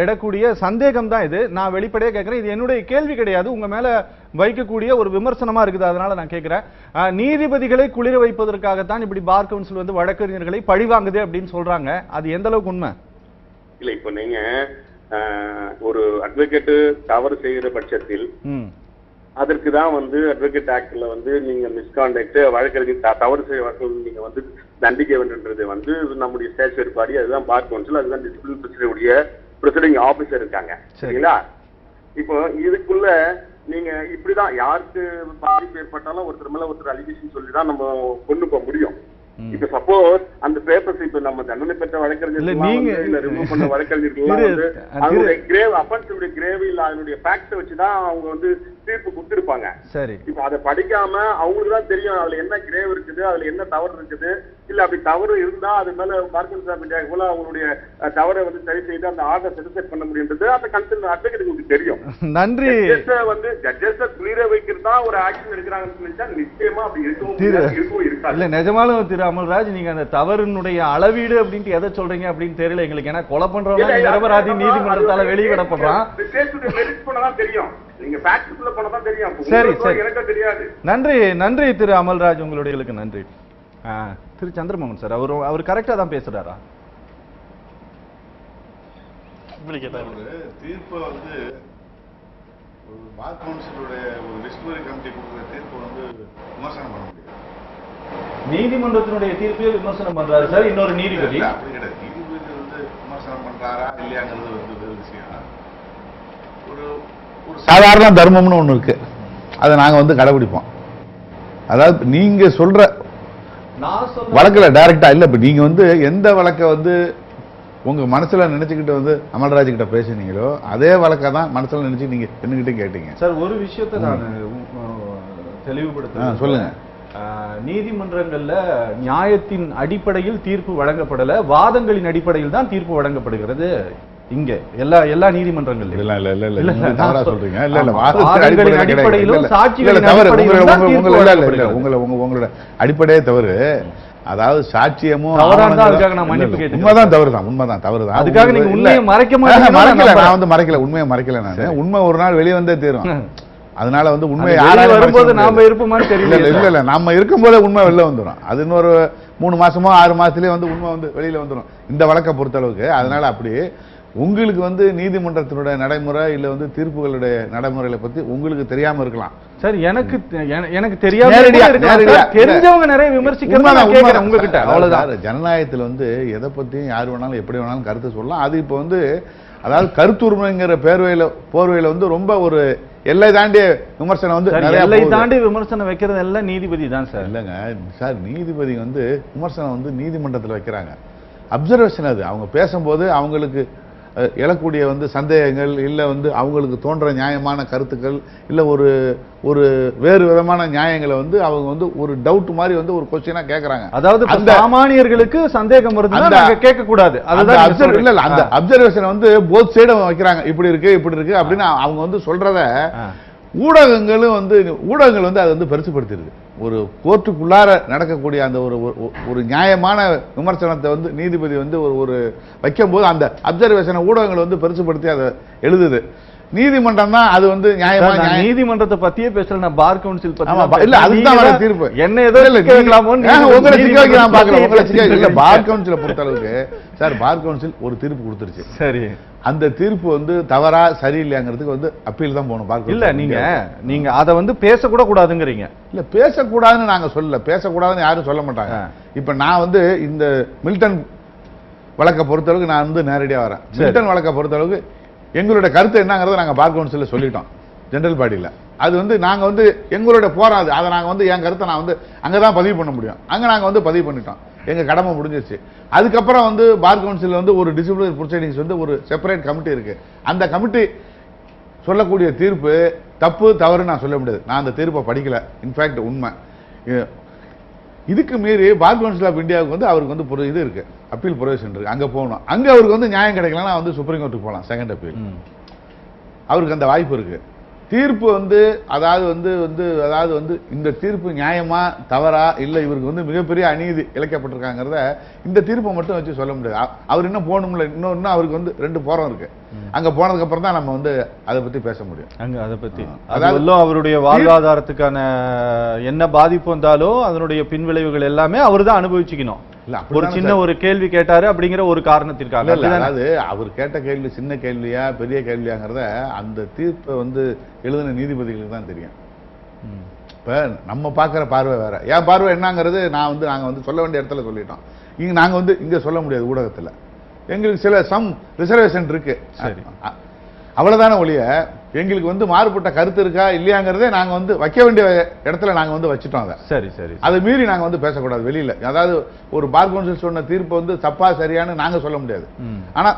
எடக்கூடிய சந்தேகம் தான் இது. நான் வெளிப்படையா கேட்கிறேன். இது என்னுடைய கேள்வி கிடையாது, உங்க மேல வைக்கக்கூடிய ஒரு விமர்சனமா இருக்குது. அதனால நான் கேட்கிறேன், நீதிபதிகளை குளிர வைப்பதற்காகத்தான் இப்படி பார் கவுன்சில் வந்து வழக்கறிஞர்களை பழிவாங்குது அப்படின்னு சொல்றாங்க. அது எந்த அளவுக்கு உண்மை? இல்ல, இப்ப நீங்க ஒரு அட்வொகேட் தவறு செய்கிற பட்சத்தில் அதற்கு தான் வந்து அட்வொகேட் ஆக்ட்ல வந்து நீங்க மிஸ்காண்டக்ட் வழக்கறிஞர் தவறு செய்ய நீங்க வந்து தண்டிக்க வேண்டும்ன்றது வந்து நம்முடைய ஸ்டேச்சுவரி பாடி. அதுதான் பார் கவுன்சில், அதுதான் டிசிப்ளின் பிரசிடருடைய பிரசிடிங் ஆபீசர் இருக்காங்க. சரிங்களா? இப்போ இதுக்குள்ள நீங்க இப்படிதான் யாருக்கு பாதிப்பு ஏற்பட்டாலும் ஒருத்தர் மேல ஒருத்தர் அலிகேஷன் சொல்லிதான் நம்ம கொண்டு போக முடியும். இப்ப சப்போஸ் அந்த பேப்பர்ஸ் இப்ப நம்ம தண்டனை பெற்ற வழக்கறிஞர் ரிமூவ் பண்ண வழக்கறிஞர்கள் கிரேவ் அஃபென்ஸுடைய கிரேவ் இல்ல அதனுடைய ஃபேக்ட் வச்சுதான் அவங்க வந்து தீர்ப்பு கொடுத்திருப்பாங்க. சரி, இப்ப அதை படிக்காம அவங்களுக்கு தான் தெரியும் அதுல என்ன கிரேவ் இருக்குது, அதுல என்ன தவறு இருக்குது. இல்ல அப்படி தவறு இருந்தா அது மேல பார்க்கின்சன் போல அவங்களுடைய தவறை வந்து சரி செய்து அந்த ஆர்டர் சாட்டிஸ்ஃபை பண்ண முடியுன்றது அந்த கன்சர்ன் அட்வொகேட்டுக்கு தெரியும். நன்றி. வந்து ஜட்ஜஸ் குளிர வைக்கிறதா ஒரு ஆக்ஷன் எடுக்கிறாங்கன்னு நிச்சயமா அப்படி இருக்கவும் இருக்காது. இல்ல நிஜமாலும் திரு அமல்ராஜ், நீங்க அந்த தவறினுடைய அளவீடு அப்படின்ட்டு எதை சொல்றீங்க அப்படின்னு தெரியல எங்களுக்கு. ஏன்னா கொலை பண்றவங்க நிரபராதி நீதிமன்றத்தால வெளியிடப்படுறான். சரி சரி, நன்றி திரு அமல்ராஜ், உங்களுடைய நன்றி. திரு சந்திரமோகன் சார், அவர் கரெக்டா தான் பேசுறாரா? தீர்ப்பை வந்து பார் கவுன்சிலுடைய ஒரு டிஸ்பிளினரி கமிட்டி கொடுக்குற தீர்ப்பு வந்து விமர்சனம் பண்ண முடியாது. நீதிமன்றத்தினுடைய தீர்ப்பையே விமர்சனம் பண்றாரு சார் இன்னொரு நீதிபதி. அப்படி கிடையாது. நீதிபதி வந்து விமர்சனம் பண்றாரா இல்லையாங்கிறது வந்து வேறு விஷயம். ஒரு சாதாரண தர்மம்னு ஒண்ணு இருக்கு, அதை நாங்க வந்து கடைபிடிப்போம். அதாவது நீங்க சொல்ற வழக்குல டைரக்டா இல்ல, இப்ப நீங்க வந்து எந்த வழக்கை வந்து உங்க மனசுல நினைச்சுக்கிட்டு வந்து அமல்ராஜ் கிட்ட பேசுனீங்களோ அதே வழக்க தான் மனசுல நினைச்சு நீங்க என்னகிட்ட கேட்டீங்க. சார் ஒரு விஷயத்தை நான் தெளிவுபடுத்த சொல்லுங்க. நீதிமன்றங்கள்ல நியாயத்தின் அடிப்படையில் தீர்ப்பு வழங்கப்படல, வாதங்களின் அடிப்படையில் தான் தீர்ப்பு வழங்கப்படுகிறது. இங்க எல்லா நீதிமன்றங்கள்ல இல்ல இல்ல இல்ல இல்ல தவறா சொல்றீங்க. இல்ல இல்ல வாதங்களின் அடிப்படையிலும் சாட்சிகளின் அடிப்படையிலும் தான் தீர்ப்பு வழங்கப்படுகிறது. உங்களோட அடிப்படையே தவறு. அதாவது சாட்சியமும் அதுக்காக நான் மன்னிப்பு கேட்டேன். உண்மைதான் தவறுதான், உண்மைதான் தவறுதான். அதுக்காக நீங்க உண்மையை மறைக்க மாட்டீங்க. மறைக்கல, நான் வந்து மறைக்கல, உண்மையை மறைக்கல. நான் உண்மை ஒரு நாள் வெளியே வந்தே தீரும். அதனால வந்து உண்மை வரும்போது நாம இருப்போமான்னு தெரியல. இல்ல இல்ல நம்ம இருக்கும்போதே உண்மை வெளில வந்துடும். அது இன்னொரு 3 மாசமோ 6 மாசத்துலயே வந்து உண்மை வந்து வெளியில வந்துடும் இந்த வழக்கை பொறுத்தளவுக்கு. அதனால அப்படி உங்களுக்கு வந்து நீதிமன்றத்தினுடைய நடைமுறை இல்ல வந்து தீர்ப்புகளுடைய நடைமுறைகளை பத்தி உங்களுக்கு தெரியாம இருக்கலாம். சார் எனக்கு தெரியாம தெரிஞ்சவங்க நிறைய விமர்சிக்கிறாங்க உங்ககிட்ட. அவ்வளவுதான். ஜனநாயகத்துல வந்து எதை பத்தியும் யார் வேணாலும் எப்படி வேணாலும் கருத்து சொல்லலாம். அது இப்ப வந்து அதாவது கருத்துரிமைங்கிற போர்வையில வந்து ரொம்ப ஒரு எல்லை தாண்டிய விமர்சனம் வந்து எல்லை தாண்டி விமர்சனம் வைக்கிறது எல்லாம் நீதிபதி தான் சார். இல்லைங்க சார், நீதிபதி வந்து விமர்சனம் வந்து நீதிமன்றத்தில் வைக்கிறாங்க. அப்சர்வேஷன் அது அவங்க பேசும்போது அவங்களுக்கு எழக்கூடிய வந்து சந்தேகங்கள் இல்ல வந்து அவங்களுக்கு தோன்ற நியாயமான கருத்துக்கள் இல்ல ஒரு வேறு விதமான நியாயங்களை வந்து அவங்க வந்து ஒரு டவுட் மாதிரி வந்து ஒரு கொஸ்டினா கேக்குறாங்க. அதாவது சாமானியர்களுக்கு சந்தேகம் வருதுன்னா கேட்க கூடாது. இல்ல அந்த அப்சர்வேஷன் வந்து போத் சைடும் வைக்கிறாங்க. இப்படி இருக்கு அப்படின்னு அவங்க வந்து சொல்றத ஊடகங்கள் வந்து அதை வந்து பெருசுபடுத்திருக்கு. ஒரு கோர்ட்டுக்குள்ளார நடக்கக்கூடிய அந்த ஒரு நியாயமான விமர்சனத்தை வந்து நீதிபதி வந்து ஒரு வைக்கும் போது அந்த அப்சர்வேஷனை ஊடகங்கள் வந்து பெருசுபடுத்தி அதை எழுதுது. நீதிமன்றம் தான் அது வந்து நியாயமா. நீதிமன்றத்தை பத்தியே பேசல, நான் பார் கவுன்சில் பத்தி இல்ல, அதுதான் தீர்ப்பு. என்ன ஏதோ உங்களை சிக்க வைக்க நான் பாக்குறேன். உங்களை சிக்க இல்ல, பார் கவுன்சிலை பொறுத்த அளவுக்கு சார் பார் கவுன்சில் ஒரு தீர்ப்பு கொடுத்துருச்சு. சரி, அந்த தீர்ப்பு வந்து தவறா சரியில்லைங்கிறதுக்கு வந்து அப்பீல் தான் போகணும். பார் இல்ல நீங்க அதை வந்து பேசக்கூட கூடாதுங்கிறீங்க. இல்ல பேசக்கூடாதுன்னு நாங்க சொல்லல, பேசக்கூடாதுன்னு யாரும் சொல்ல மாட்டாங்க. இப்ப நான் வந்து இந்த மில்டன் வழக்கை பொறுத்தளவுக்கு நான் வந்து நேரடியா வரேன். மில்டன் வழக்கை பொறுத்தளவுக்கு எங்களுடைய கருத்து என்னங்கிறத நாங்க பார் கவுன்சில்ல சொல்லிட்டோம் ஜெனரல் பாடியில. அது வந்து நாங்க வந்து எங்களுடைய போராது அதை நாங்க வந்து என் கருத்தை நான் வந்து அங்கதான் பதிவு பண்ண முடியும். அங்க நாங்க வந்து பதிவு பண்ணிட்டோம், எங்க கடமை முடிஞ்சிருச்சு. அதுக்கப்புறம் வந்து பார் கவுன்சில் வந்து ஒரு டிசிப்ளினரி ப்ரொசீடிங்ஸ் வந்து ஒரு செப்பரேட் கமிட்டி இருக்கு. அந்த கமிட்டி சொல்லக்கூடிய தீர்ப்பு தப்பு தவறு நான் சொல்ல முடியாது. நான் அந்த தீர்ப்பை படிக்கல. இன்ஃபேக்ட் உண்மை இதுக்கு மீறி பார் கவுன்சில் ஆஃப் இந்தியாவுக்கு வந்து அவருக்கு வந்து இது இருக்கு, அப்பீல் ப்ரொவிஷன் இருக்கு. அங்க போகணும். அங்க அவருக்கு வந்து நியாயம் கிடைக்கலன்னா வந்து சுப்ரீம் கோர்ட்டுக்கு போகலாம், செகண்ட் அப்பீல். அவருக்கு அந்த வாய்ப்பு இருக்கு. தீர்ப்பு வந்து அதாவது வந்து இந்த தீர்ப்பு நியாயமா தவறா இல்ல இவருக்கு வந்து மிகப்பெரிய அநீதி இழைக்கப்பட்டிருக்காங்கிறத இந்த தீர்ப்பை மட்டும் வச்சு சொல்ல முடியாது. அவர் இன்னும் போகணும்ல, இன்னும் அவருக்கு வந்து 2 போரம் இருக்கு. அங்க போனதுக்கு அப்புறம் தான் நம்ம வந்து அதை பத்தி பேச முடியும். அங்க அதை பத்தி அதாவது அவருடைய வாழ்வாதாரத்துக்கான என்ன பாதிப்பு வந்தாலும் அதனுடைய பின்விளைவுகள் எல்லாமே அவர் தான் அனுபவிச்சுக்கணும். ஒரு சின்ன ஒரு கேள்வி கேட்டாரு அப்படிங்கிற ஒரு காரணத்திற்காக. அதாவது அவர் கேட்ட கேள்வி சின்ன கேள்வியா பெரிய கேள்வியாங்கிறத அந்த தீர்ப்பை வந்து எழுதின நீதிபதிகளுக்கு தான் தெரியும். இப்ப நம்ம பாக்குற பார்வை வேற. என் பார்வை என்னங்கிறது நாங்க வந்து சொல்ல வேண்டிய இடத்துல சொல்லிட்டோம். இங்க நாங்க வந்து இங்க சொல்ல முடியாது. ஊடகத்துல எங்களுக்கு சில ரிசர்வேஷன் இருக்கு, அவ்வளவுதான ஒழிய எங்களுக்கு வந்து மாறுபட்ட கருத்து இருக்கா இல்லையாங்கிறதே நாங்க வந்து வைக்க வேண்டிய இடத்துல நாங்க வந்து வச்சுட்டோம். அதை சரி அதை மீறி நாங்க வந்து பேசக்கூடாது வெளியில. அதாவது ஒரு பார் கவுன்சில் சொன்ன தீர்ப்பு வந்து தப்பா சரியானு நாங்க சொல்ல முடியாது. ஆனா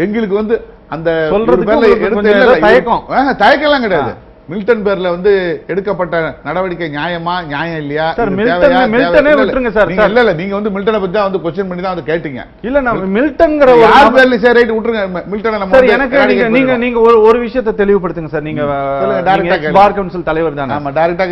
எங்களுக்கு வந்து அந்த தயக்கம் கிடையாது. மில்டன் பேர்ல வந்து எடுக்கப்பட்ட நடவடிக்கை நியாயமா நியாயம் இல்லையா? இல்ல நீங்க வந்து மில்டனை பத்தி தான் வந்து क्वेश्चन பண்ணி தான் வந்து கேட்டீங்க. இல்ல நான் மில்டன்ங்கற யார் பேர்ல சரி ரைட் விட்டுருங்க. மில்டனை நம்ம எனக்கு நீங்க ஒரு விஷயத்தை தெளிவுபடுத்துங்க சார். நீங்க பார் கவுன்சில் தலைவர் தானே? ஆமா, டைரக்டா.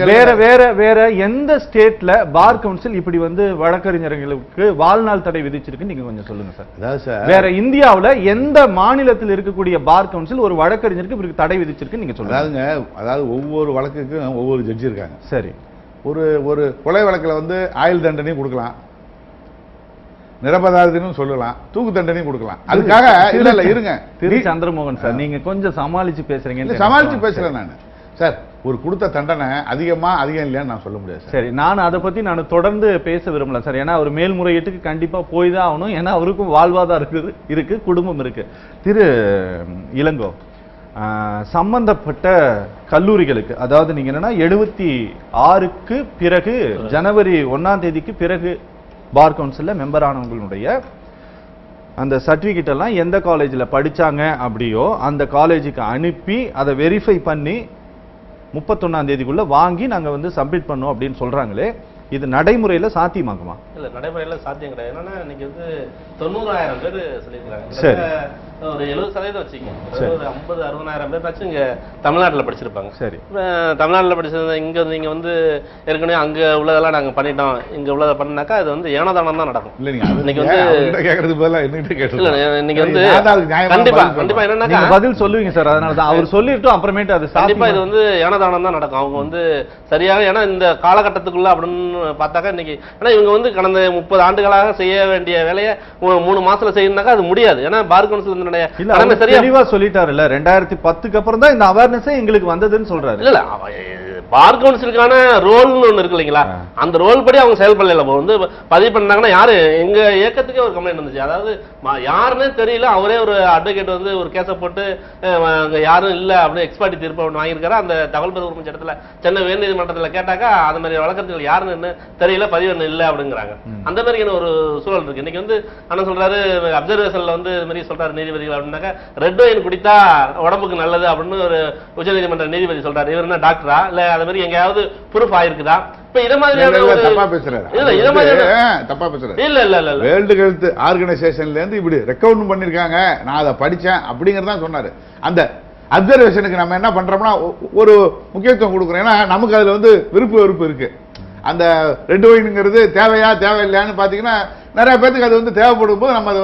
வேற எந்த ஸ்டேட்ல பார் கவுன்சில் இப்படி வந்து வழக்கறிஞர்களுக்கு வாழ்நாள் தடை விதிச்சிருக்கு நீங்க கொஞ்சம் சொல்லுங்க சார். அதாவது சார் வேற இந்தியாவுல எந்த மாநிலத்தில் இருக்கக்கூடிய பார் கவுன்சில் ஒரு வழக்கறிஞருக்கு இப்படி தடை விதிச்சிருக்கு நீங்க சொல்லுங்க. அதாவது ஒவ்வொரு வழக்குக்கும் ஒவ்வொரு ஜட்ஜி இருக்காங்க. சரி, ஒரு கொலை வழக்கில் வந்து ஆயுள் தண்டனை கொடுக்கலாம். நிரபராதினும் சொல்லலாம், தூக்கு தண்டனையும் கொடுக்கலாம். அதுக்காக இல்ல இருங்க திரு சந்திரமோகன் சார், நீங்க கொஞ்சம் சமாளிச்சு பேசுறீங்க. சமாளிச்சு பேசுறேன் நான் சார். ஒரு கொடுத்த தண்டனை அதிகம் இல்லையான்னு நான் சொல்ல முடியாது. சரி, நான் அதை பத்தி நான் தொடர்ந்து பேச விரும்பல சார். ஏன்னா ஒரு மேல்முறையீட்டுக்கு கண்டிப்பா போய் தான் ஆகணும். ஏன்னா அவருக்கும் வாழ்வாதாரம் இருக்கு, குடும்பம் இருக்கு. திரு இளங்கோ, சம்பந்தப்பட்ட கல்லூரிகளுக்கு, அதாவது நீங்க என்னன்னா 76க்கு பிறகு ஜனவரி 1ஆம் தேதிக்கு பிறகு பார் கவுன்சில்ல மெம்பர் ஆனவங்களுடைய அந்த சர்டிபிகேட் எல்லாம் எந்த காலேஜில் படிச்சாங்க அப்படியோ அந்த காலேஜுக்கு அனுப்பி அதை வெரிஃபை பண்ணி 31ஆம் தேதிக்குள்ள வாங்கி நாங்க வந்து சப்மிட் பண்ணோம் அப்படின்னு சொல்றாங்களே, இது நடைமுறையில சாத்தியமாகுமா? இல்ல, நடைமுறையில சாத்தியம் கிடையாது. என்னன்னா இன்னைக்கு வந்து 90,000 பேர் சொல்லியிருக்காங்க. சரி, ஒரு 70% வச்சுக்கோங்க. ஒரு 50-60,000 பேர் இங்க தமிழ்நாட்டில் படிச்சிருப்பாங்க. சரி, தமிழ்நாட்டில் படிச்சது இங்க நீங்க வந்து ஏற்கனவே அங்க உள்ளதெல்லாம் நாங்க பண்ணிட்டோம், இங்க உள்ளதை பண்ணாக்கா அது வந்து ஏனதானம் தான் நடக்கும். இன்னைக்கு வந்து கேட்கறது பதிலா என்னகிட்ட கேட்கல. இன்னைக்கு வந்து கண்டிப்பா என்னன்னா பதில் சொல்லுவீங்க சார். அதனால தான் அவர் சொல்லிட்டோம், அப்புறமேட்டு அது கண்டிப்பா இது வந்து ஏனதானம் தான் நடக்கும். அவங்க வந்து சரியாக, ஏன்னா இந்த காலகட்டத்துக்குள்ள அப்படின்னு பார்த்தாக்கா இன்னைக்கு, ஏன்னா இவங்க வந்து கடந்த 30 ஆண்டுகளாக செய்ய வேண்டிய வேலையை 3 மாசத்துல செய்யணும்னாக்கா அது முடியாது. ஏன்னா பார் கவுன்சில் தெளிவா சொல்லிட்டாருல்ல, 2010க்கு அப்புறம் தான் இந்த அவேர்னஸே எங்களுக்கு வந்ததுன்னு சொல்றாரு. இல்ல பார் கவுன்சிலுக்கான ரோல்னு ஒண்ணு இருக்கு இல்லைங்களா, அந்த ரோல் படி அவங்க செயல்படல. வந்து பதிவு பண்ணாங்கன்னா யாரு, எங்க இயக்கத்துக்கே ஒரு கம்ப்ளைண்ட் இருந்துச்சு. அதாவது யாருன்னே தெரியல, அவரே ஒரு அட்வொகேட் வந்து ஒரு கேஸை போட்டு யாரும் இல்ல அப்படின்னு எக்ஸ்பர்ட் தீர்ப்பு ஒன்று வாங்கியிருக்காரு. அந்த தகவல் பெறும் இடத்துல சென்னை உயர்நீதிமன்றத்தில் கேட்டாக்கா அந்த மாதிரி வழக்கறிஞர்கள் யாருன்னு தெரியல, பதிவு என்ன இல்லை அப்படிங்கிறாங்க. அந்த மாதிரி ஒரு சூழல் இருக்கு. இன்னைக்கு வந்து அண்ணன் சொல்றாரு, அப்சர்வேஷன்ல வந்து இது மாதிரி சொல்றாரு நீதிபதிகள் அப்படின்னாக்கா, ரெட் ஒயின் குடித்தா உடம்புக்கு நல்லது அப்படின்னு ஒரு உச்சநீதிமன்ற நீதிபதி சொல்றாரு. இவர் என்ன டாக்டரா? இல்ல அது மாதிரி எங்கேயாவது ப்ரூஃப் ஆயிருக்குதா? இப்ப இத மாதிரியான தப்பா பேசுறாரு. இல்ல இல்ல இல்ல வேர்ல்டு ஹெல்த் ஆர்கனைசேஷன்ல இருந்து இப்படி ரெக்கமெண்ட் பண்ணிருக்காங்க, நான் அதை படிச்சேன் அப்படிங்கறத சொன்னாரு. அந்த அப்சர்வேஷனுக்கு நம்ம என்ன பண்றோம்னா ஒரு முக்கியத்துவம் கொடுக்குறோம். ஏன்னா நமக்கு அதுல வந்து விருப்பு இருக்கு. அந்த ரெட் ஒயின்ங்கிறது தேவையா தேவையில்லையான்னு பாத்தீங்கன்னா நிறைய பேருக்கு அது வந்து தேவைப்படும் போது நம்ம அதை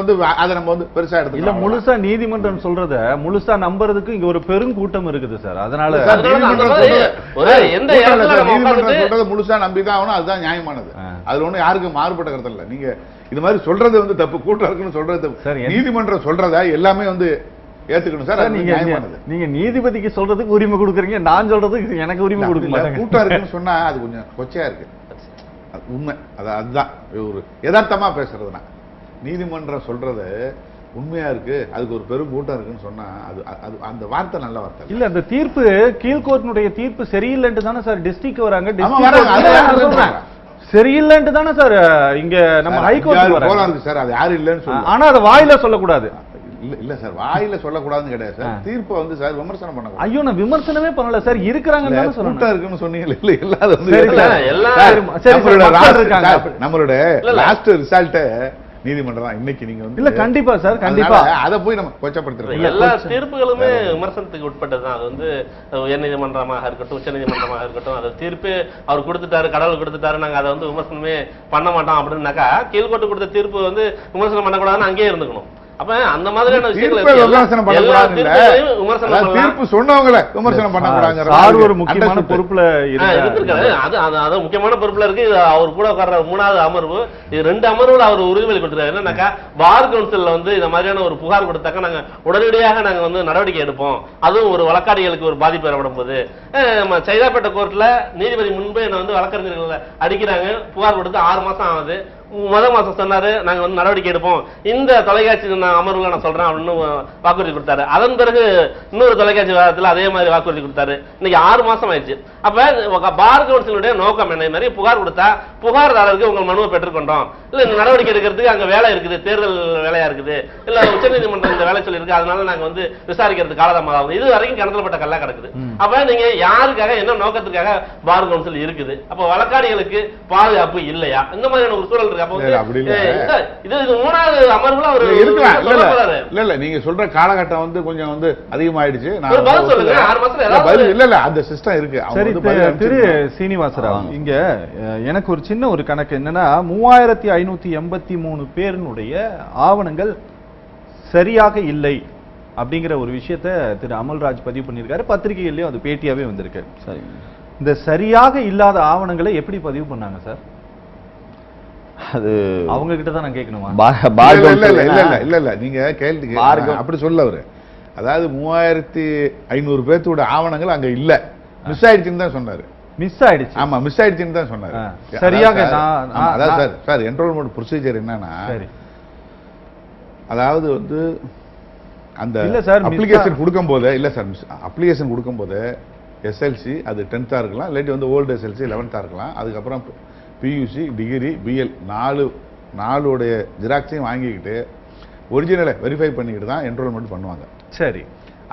வந்து பெருசா எடுத்து இல்ல, முழுசா நீதிமன்றம் சொல்றத முழுசா நம்புறதுக்கு இங்க ஒரு பெருங்கூட்டம் இருக்குது சார். அதனால நீதிமன்றம் சொல்றதை முழுசா நம்பிதான் ஆகணும், அதுதான் நியாயமானது. அதுல ஒண்ணு யாருக்கும் மாறுபட்ட கருத்து இல்ல. நீங்க இது மாதிரி சொல்றது வந்து தப்பு, கூட்டம் இருக்குன்னு சொல்றது. நீதிமன்றம் சொல்றத எல்லாமே வந்து ஏத்துக்கணும் சார். நீங்க நீதிபதிக்கு சொல்றதுக்கு உரிமை கொடுக்குறீங்க, நான் சொல்றதுக்கு எனக்கு உரிமை கொடுக்க மாட்டேங்க. கூட்டம் இருக்குன்னு சொன்னா அது கொஞ்சம் கொச்சையா இருக்கு. உண்மை அதுதான் ஒரு யதார்த்தமா பேசுறதுனா. நீதிமன்றம் சொல்றது உண்மையா இருக்கு, அதுக்கு ஒரு பெரும் கூட்டம் இருக்குன்னு சொன்னா அது அந்த வார்த்தை நல்ல வார்த்தை இல்ல. அந்த தீர்ப்பு கீழ்கோர்ட்டினுடைய தீர்ப்பு சரியில்லைன்னு தானே சார் டிஸ்ட்ரிக்ட் வராங்க. சரியில்லைன்னு தானே சார் இங்க நம்ம ஹைகோர்ட் வராங்க சார். அது யாரும் இல்லைன்னு சொல்லுவாங்க, ஆனா அதை வாயில சொல்லக்கூடாது. இல்ல சார், வாயில சொல்லக்கூடாதுன்னு கிடையாது சார். தீர்ப்பை வந்து சார் விமர்சனம் பண்ண. ஐயோ, நான் விமர்சனமே பண்ணல சார். இருக்கிறாங்க இருக்குன்னு சொன்னீங்க இல்ல, நம்மளோட லாஸ்ட் ரிசல்ட் நீதிமன்றம் தான். இன்னைக்கு நீங்க வந்து இல்ல கண்டிப்பா சார், கண்டிப்பா அதை போய் நம்ம கொச்சப்படுத்துறோம். எல்லா தீர்ப்புகளுமே விமர்சனத்துக்கு உட்பட்டதுதான். அது வந்து உயர்நீதிமன்றமாக இருக்கட்டும், உச்ச நீதிமன்றமாக இருக்கட்டும், அதை தீர்ப்பு அவர் கொடுத்துட்டாரு, கடவுள் கொடுத்துட்டாரு, நாங்க அதை வந்து விமர்சனமே பண்ண மாட்டோம் அப்படின்னாக்கா கீழ்கோர்ட்டு கொடுத்த தீர்ப்பு வந்து விமர்சனம் பண்ணக்கூடாதுன்னு அங்கேயே இருந்துக்கணும். அப்ப அந்த மாதிரியான விஷயங்களை விமர்சனம் பண்ணக்கூடாது, தீர்ப்பு சொன்னவங்களை விமர்சனம் பண்ணக்கூடாது. ஒரு முக்கியமான பொறுப்புல இருந்திருக்காரு. அது முக்கியமான பொறுப்புல இருக்கு. அவர் கூட உட்கார்ற 3வது அமர்வு, 2 அமர்வுல அவர் உறுதிமொழி கொடுத்துருக்காரு. என்னன்னாக்கா பார் கவுன்சில்ல வந்து இந்த மாதிரியான ஒரு புகார் கொடுத்தாக்கா நாங்க உடனடியாக நாங்க வந்து நடவடிக்கை எடுப்போம், அதுவும் ஒரு வழக்காடிகளுக்கு ஒரு பாதிப்பு ஏற்படும் போது. சைதாப்பேட்டை கோர்ட்ல நீதிபதி முன்பு என்ன வந்து வழக்கறிஞர்கள் அடிக்கிறாங்க, புகார் கொடுத்து 6 மாசம் ஆகுது. முதல் மாசம் சொன்னாரு நாங்க வந்து நடவடிக்கை எடுப்போம், இந்த தொலைக்காட்சி அமர்வுல நான் சொல்றேன் அப்படின்னு வாக்குறுதி கொடுத்தாரு. அதன் பிறகு இன்னொரு தொலைக்காட்சி விவாதத்தில் அதே மாதிரி வாக்குறுதி கொடுத்தாரு. இன்னைக்கு 6 மாசம் ஆயிடுச்சு. அப்ப பார் கவுன்சிலுடைய நோக்கம் என்ன? மாதிரி புகார் கொடுத்தா புகார்தாரருக்கு உங்க மனுவை பெற்றுக்கொண்டோம், இல்ல இந்த நடவடிக்கை எடுக்கிறதுக்கு அங்க வேலை இருக்குது, தேர்தல் வேலையா இருக்குது, இல்ல உச்சநீதிமன்றம் இந்த வேலை சொல்லி இருக்கு, அதனால நாங்க வந்து விசாரிக்கிறதுக்கு காலதாமதம் ஆகுது. இது வரைக்கும் கிணத்துலப்பட்ட கல்லா கிடக்குது. அப்ப நீங்க யாருக்காக என்ன நோக்கத்துக்காக பார் கவுன்சில் இருக்குது? அப்ப வழக்காடிகளுக்கு பாதுகாப்பு இல்லையா? இந்த மாதிரியான ஒரு சூழல் இருக்கு. இது 3வது அமர்வுல அவர் இல்ல நீங்க சொல்ற காலகட்டம் வந்து கொஞ்சம் வந்து அதிகமாயிடுச்சு. அந்த சிஸ்டம் இருக்கு. திரு சீனிவாசராவ், இங்க எனக்கு ஒரு சின்ன ஒரு கணக்கு என்னன்னா 3583 பேருடைய ஆவணங்கள் சரியாக இல்லை அப்படிங்கிற ஒரு விஷயத்தை திரு அமல்ராஜ் பதிவு பண்ணியிருக்காரு. பத்திரிகைகள்லயும் அது பேட்டியாவே வந்திருக்கு. சரி, இந்த சரியாக இல்லாத ஆவணங்களை எப்படி பதிவு பண்ணாங்க சார்? அது அவங்க கிட்ட தான் நான் கேட்கணுமா? இல்ல நீங்க கேள்வி அப்படி சொல்ல அவரு. அதாவது 3500 பேர்த்தோட ஆவணங்கள் அங்க இல்ல, மிஸ் ஆயிடுச்சுன்னு தான் சொன்னாரு. மிஸ் ஆயிடுச்சு. ஆமா, மிஸ் ஆயிடுச்சுன்னு தான் சொன்னாரு. சரியாக அதாவது சார் என்ரோல்மெண்ட் ப்ரொசீஜர் என்னன்னா, அதாவது வந்து அந்த அப்ளிகேஷன் கொடுக்கும்போது இல்ல சார், அப்ளிகேஷன் கொடுக்கும்போது எஸ்எல்சி அது 10th இருக்கலாம், இல்லாட்டி வந்து ஓல்டு எஸ்எல்சி 11th இருக்கலாம், அதுக்கப்புறம் பியூசி, டிகிரி, பிஎல் நாலுடைய ஜெராக்ஸையும் வாங்கிக்கிட்டு ஒரிஜினலை வெரிஃபை பண்ணிக்கிட்டு தான் என்ரோல்மெண்ட் பண்ணுவாங்க. சரி,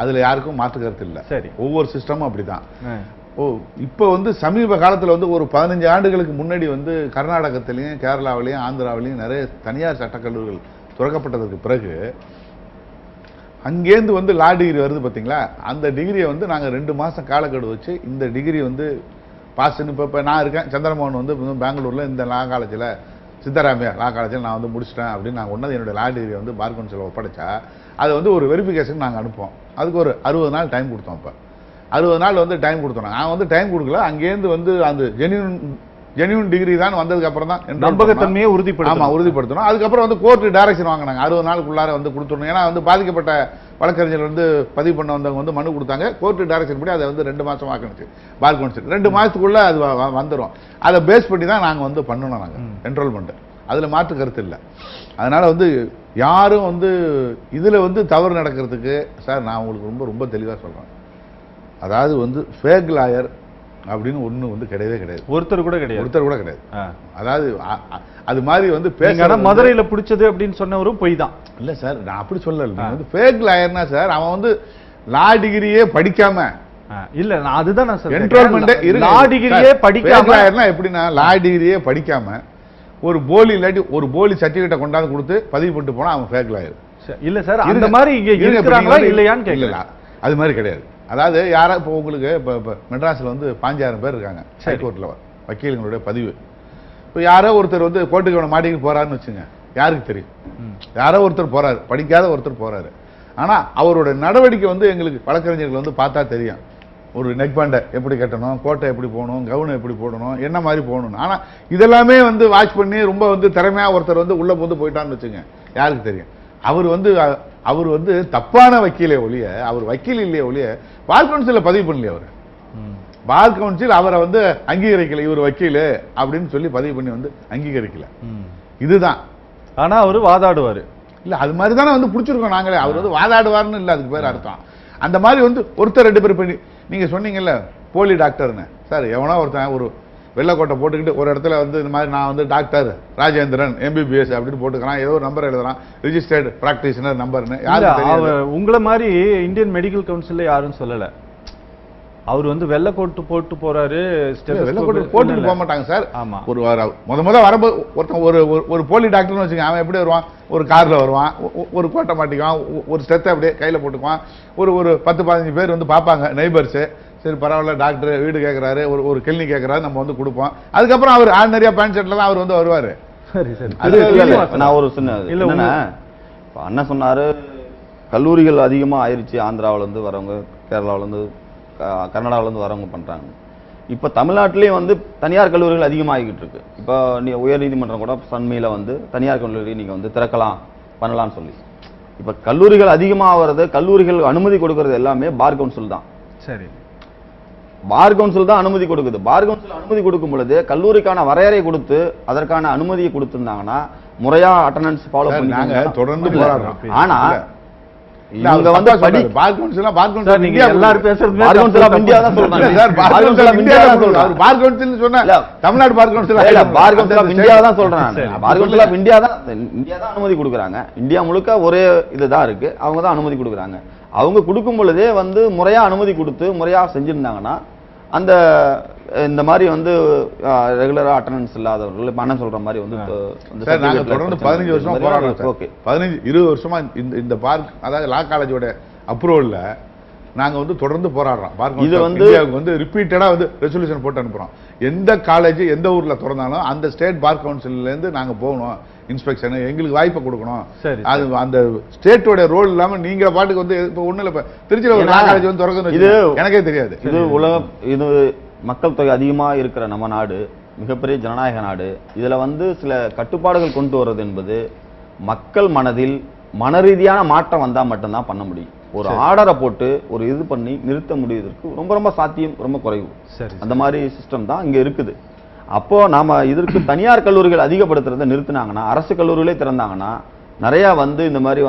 அதுல யாருக்கும் மாற்று கருத்து இல்லை. சரி, ஒவ்வொரு சிஸ்டமும் அப்படிதான். இப்போ வந்து சமீப காலத்துல வந்து ஒரு 15 ஆண்டுகளுக்கு முன்னாடி வந்து கர்நாடகத்திலையும் கேரளாவிலையும் ஆந்திராவிலையும் நிறைய தனியார் சட்டக்கல்லூரிகள் துறக்கப்பட்டதுக்கு பிறகு அங்கேருந்து வந்து லா டிகிரி வருது பார்த்தீங்களா, அந்த டிகிரியை வந்து நாங்கள் 2 மாதம் காலக்கெடு வச்சு இந்த டிகிரி வந்து பாஸ்ன்னு இப்போ நான் இருக்கேன், சந்திரமோகன் வந்து பெங்களூரில் இந்த லா காலேஜில் சித்தராமையா லா காலேஜில் நான் வந்து முடிச்சிட்டேன் அப்படின்னு நான் கொண்டது என்னுடைய லா டிகிரியை வந்து பார் கவுன்சிலில் ஒப்படைச்சா அதை வந்து ஒரு வெரிஃபிகேஷன் நாங்கள் அனுப்போம். அதுக்கு ஒரு 60 நாள் டைம் கொடுத்தோம். இப்போ 60 நாள் வந்து டைம் கொடுத்தோம். நான் வந்து டைம் கொடுக்கல, அங்கேருந்து வந்து அந்த ஜென்யூன் டிகிரி தான் வந்ததுக்கு அப்புறம் தான் நம்பகத்தன்மையை உறுதிப்படுத்தணும். அதுக்கப்புறம் வந்து கோர்ட்டு டைரக்ஷன் வாங்கினாங்க, 60 நாளுக்குள்ளார வந்து கொடுத்துடணும். ஏன்னா வந்து பாதிக்கப்பட்ட வழக்கறிஞர் வந்து பதிவு பண்ண வந்தவங்க வந்து மனு கொடுத்தாங்க, கோர்ட்டு டைரக்ஷன் படி அதை வந்து 2 மாதம் ஆக்கணுச்சு பார் கவுன்சில். 2 மாதத்துக்குள்ள அது வந்துடும். அதை பேஸ் பண்ணி தான் நாங்கள் வந்து பண்ணணும் நாங்கள் என்ரோல்மெண்ட். அதில் மாற்று கருத்து இல்லை. அதனால வந்து யாரும் வந்து இதில் வந்து தவறு நடக்கிறதுக்கு சார் நான் உங்களுக்கு ரொம்ப ரொம்ப தெளிவாக சொல்கிறேன். அதாவது வந்து ஃபேக் லாயர் அப்படின்னு ஒண்ணு வந்து கிடையவே கிடையாது. ஒருத்தர் கூட கிடையாது. அதாவது அது மாதிரி வந்து மதுரையில பிடிச்சது அப்படின்னு சொன்னவரும் பொய் தான். இல்ல சார், நான் அப்படி சொல்லல. வந்து ஃபேக் லாயர்னா சார் அவன் வந்து லா டிகிரியே படிக்காம இல்ல, நான் அதுதான் நான் சொல்றேன். என்ரோல்மென்ட் லா டிகிரியே படிக்காம லாயர்னா எப்படின்னா லா டிகிரியே படிக்காம ஒரு போலி இல்லாட்டி ஒரு போலி சர்டிபிகேட்டை கொண்டாந்து கொடுத்து பதிவு பண்ணிட்டு போனா அவன் ஃபேக் லாயர். இல்ல சார், அந்த மாதிரி இங்க இருக்கிறாங்களா இல்லையான்னு கேட்கல. அது மாதிரி கிடையாது. அதாவது யாரா இப்போ உங்களுக்கு இப்போ மெட்ராஸில் வந்து 5000 பேர் இருக்காங்க ஹைகோர்ட்டில் வக்கீல்களுடைய பதிவு. இப்போ யாரோ ஒருத்தர் வந்து கோர்ட்டுக்கு இவனை மாட்டிக்கு போறாருன்னு வச்சுங்க, யாருக்கு தெரியும்? யாரோ ஒருத்தர் போறாரு, படிக்காத ஒருத்தர் போறாரு. ஆனால் அவரோட நடவடிக்கை வந்து எங்களுக்கு வழக்கறிஞர்கள் வந்து பார்த்தா தெரியும். ஒரு நெக் பேண்டை எப்படி கட்டணும், கோட்டை எப்படி போகணும், கவுனை எப்படி போடணும், என்ன மாதிரி போகணும். ஆனால் இதெல்லாமே வந்து வாட்ச் பண்ணி ரொம்ப வந்து திறமையாக ஒருத்தர் வந்து உள்ளே போந்து போயிட்டான்னு வச்சுங்க, யாருக்கு தெரியும்? அவர் வந்து தப்பான வக்கீலே ஒழிய, அவர் வக்கீல் இல்லையே ஒழிய பார் கவுன்சில பதிவு பண்ணலையே. அவர் பார் கவுன்சில் அவரை வந்து அங்கீகரிக்கல, இவர் வக்கீல் அப்படின்னு சொல்லி பதிவு பண்ணி வந்து அங்கீகரிக்கல. இதுதான். ஆனா அவரு வாதாடுவாரு. இல்ல அது மாதிரி தானே வந்து பிடிச்சிருக்கோம் நாங்களே. அவர் வந்து வாதாடுவார்னு இல்லை, அதுக்கு பேர் அர்த்தம். அந்த மாதிரி வந்து ஒருத்தர் 2 பேர் பண்ணி நீங்க சொன்னீங்கல்ல போலி டாக்டர்னு, சார் எவனோ ஒருத்தன் ஒரு வெள்ளக்கோட்டை போட்டுக்கிட்டு ஒரு இடத்துல வந்து இந்த மாதிரி நான் வந்து டாக்டர் ராஜேந்திரன் MBBS அப்படின்னு போட்டுக்கிறான், ஏதோ ஒரு நம்பர் எழுதுறான், ரிஜிஸ்டர்டு பிராக்டிஷனர் நம்பர்னு. உங்களை மாதிரி இந்தியன் மெடிக்கல் கவுன்சில்ல யாரும் சொல்லல. அவர் வந்து வெள்ளக்கோட்டு போட்டு போறாரு, வெள்ளக்கோட்டு போட்டுட்டு போக மாட்டாங்க சார். ஆமா, ஒரு முத வரும்போது ஒருத்தன் ஒரு போலி டாக்டர்னு வச்சுக்கோங்க, அவன் எப்படி வருவான்? ஒரு கார்ல வருவான், ஒரு கோட்டை மாட்டிக்குவான், ஒரு ஸ்டெத்தை அப்படியே கையில போட்டுக்குவான். ஒரு 10-15 பேர் வந்து பார்ப்பாங்க, நெய்பர்ஸ். சரி பரவாயில்ல, டாக்டர் வீடு கேட்கறாரு, ஒரு கிளினிக் கேட்கறாரு, நம்ம வந்து கொடுப்போம். அதுக்கப்புறம் அவர் ஆர்டினரியா பேண்ட் ஷர்ட்ல தான் அவர் வந்து வருவாரு. சரி சரி. நான் ஒரு சொன்னேன் இல்லைன்னா அண்ணன் சொன்னாரு கல்லூரிகள் அதிகமா ஆயிருச்சு, ஆந்திராவில இருந்து வரவங்க, கேரளாவில இருந்து, கர்நாடகாவில இருந்து வரவங்க பண்றாங்க. இப்ப தமிழ்நாட்டிலேயே வந்து தனியார் கல்லூரிகள் அதிகமாகிட்டு இருக்கு. இப்போ உயர் நீதிமன்றம் கூட சன்மையில வந்து தனியார் கல்லூரி நீங்க வந்து திறக்கலாம் பண்ணலாம்னு சொல்லி. இப்ப கல்லூரிகள் அதிகமாகிறது, கல்லூரிகள் அனுமதி கொடுக்கறது எல்லாமே பார் கவுன்சில் தான். சரி, பார் கவுன்சில் தான் அனுமதி கொடுக்குது. பார் கவுன்சில் அனுமதி கொடுக்கும் பொழுது கல்லூரிக்கான வரையறை கொடுத்து அதற்கான அனுமதியை கொடுத்திருந்தாங்கன்னா முறையா அட்டெண்டன்ஸ் ஃபாலோ பண்ணி தொடர்ந்து போராடுறோம். ஆனா இவங்க வந்து பார் கவுன்சில் நீங்க எல்லாரும் பேசுறது பார் கவுன்சில் ஆஃப் இந்தியா தான் சொல்றாங்க. Sir bar council of India தான் சொல்றாங்க. பார் கவுன்சில் சொன்னா தமிழ்நாடு பார் கவுன்சில் இல்ல, பார் கவுன்சில் ஆஃப் இந்தியா தான் சொல்றாங்க. பார் கவுன்சில் ஆஃப் இந்தியா தான் அனுமதி கொடுக்குறாங்க. இந்தியா முழுக்க ஒரே இதுதான் இருக்கு, அவங்க தான் அனுமதி கொடுக்குறாங்க. அவங்க கொடுக்கும் பொழுதே வந்து முறையா அனுமதி கொடுத்து முறையா செஞ்சிருந்தாங்கன்னா அந்த இந்த மாதிரி வந்து ரெகுலரா அட்டெண்டன்ஸ் இல்லாதவர்கள் மன சொல்ற மாதிரி வந்து நாங்க தொடர்ந்து 15 வருஷமா போராடுறோம். ஓகே, 15-20 வருஷமா இந்த பார்க், அதாவது லா காலேஜோட அப்ரூவல்ல நாங்க வந்து தொடர்ந்து போராடுறோம். இது வந்து ரிப்பீட்டடா வந்து ரெசல்யூஷன் போட்டு அனுப்புறோம். எந்த காலேஜ் எந்த ஊர்ல திறந்தாலும் அந்த ஸ்டேட் பார் கவுன்சில்ல இருந்து நாங்க போகணும், இன்ஸ்பெக்ஷன் எங்களுக்கு வாய்ப்பு கொடுக்கணும். அது அந்த ஸ்டேட்டோட ரோல் இல்லாம நீங்க பாட்டுக்கு வந்து இப்ப ஒண்ணு இல்ல, திருச்சியில ஒரு லா காலேஜ் வந்து திறக்கணும், இது எனக்கே தெரியாது. இது உலகம், இது மக்கள் தொகை அதிகமா இருக்கிற நம்ம நாடு, மிகப்பெரிய ஜனநாயக நாடு. இதுல சில கட்டுப்பாடுகள் கொண்டு வர்றது என்பது மக்கள் மனதில் மனரீதியான மாற்றம் வந்தா மட்டும்தான் பண்ண முடியும். ஒரு ஆர்டரை போட்டு ஒரு இது பண்ணி நிறுத்த முடிவதற்கு ரொம்ப ரொம்ப சாத்தியம் ரொம்ப குறைவு. அந்த மாதிரி சிஸ்டம் தான் இங்க இருக்குது. அப்போ நாம இதற்கு தனியார் கல்லூரிகள் அதிகப்படுத்துறதை நிறுத்தினாங்கன்னா, அரசு கல்லூரிகளே திறந்தாங்கன்னா நிறைய இந்த மாதிரி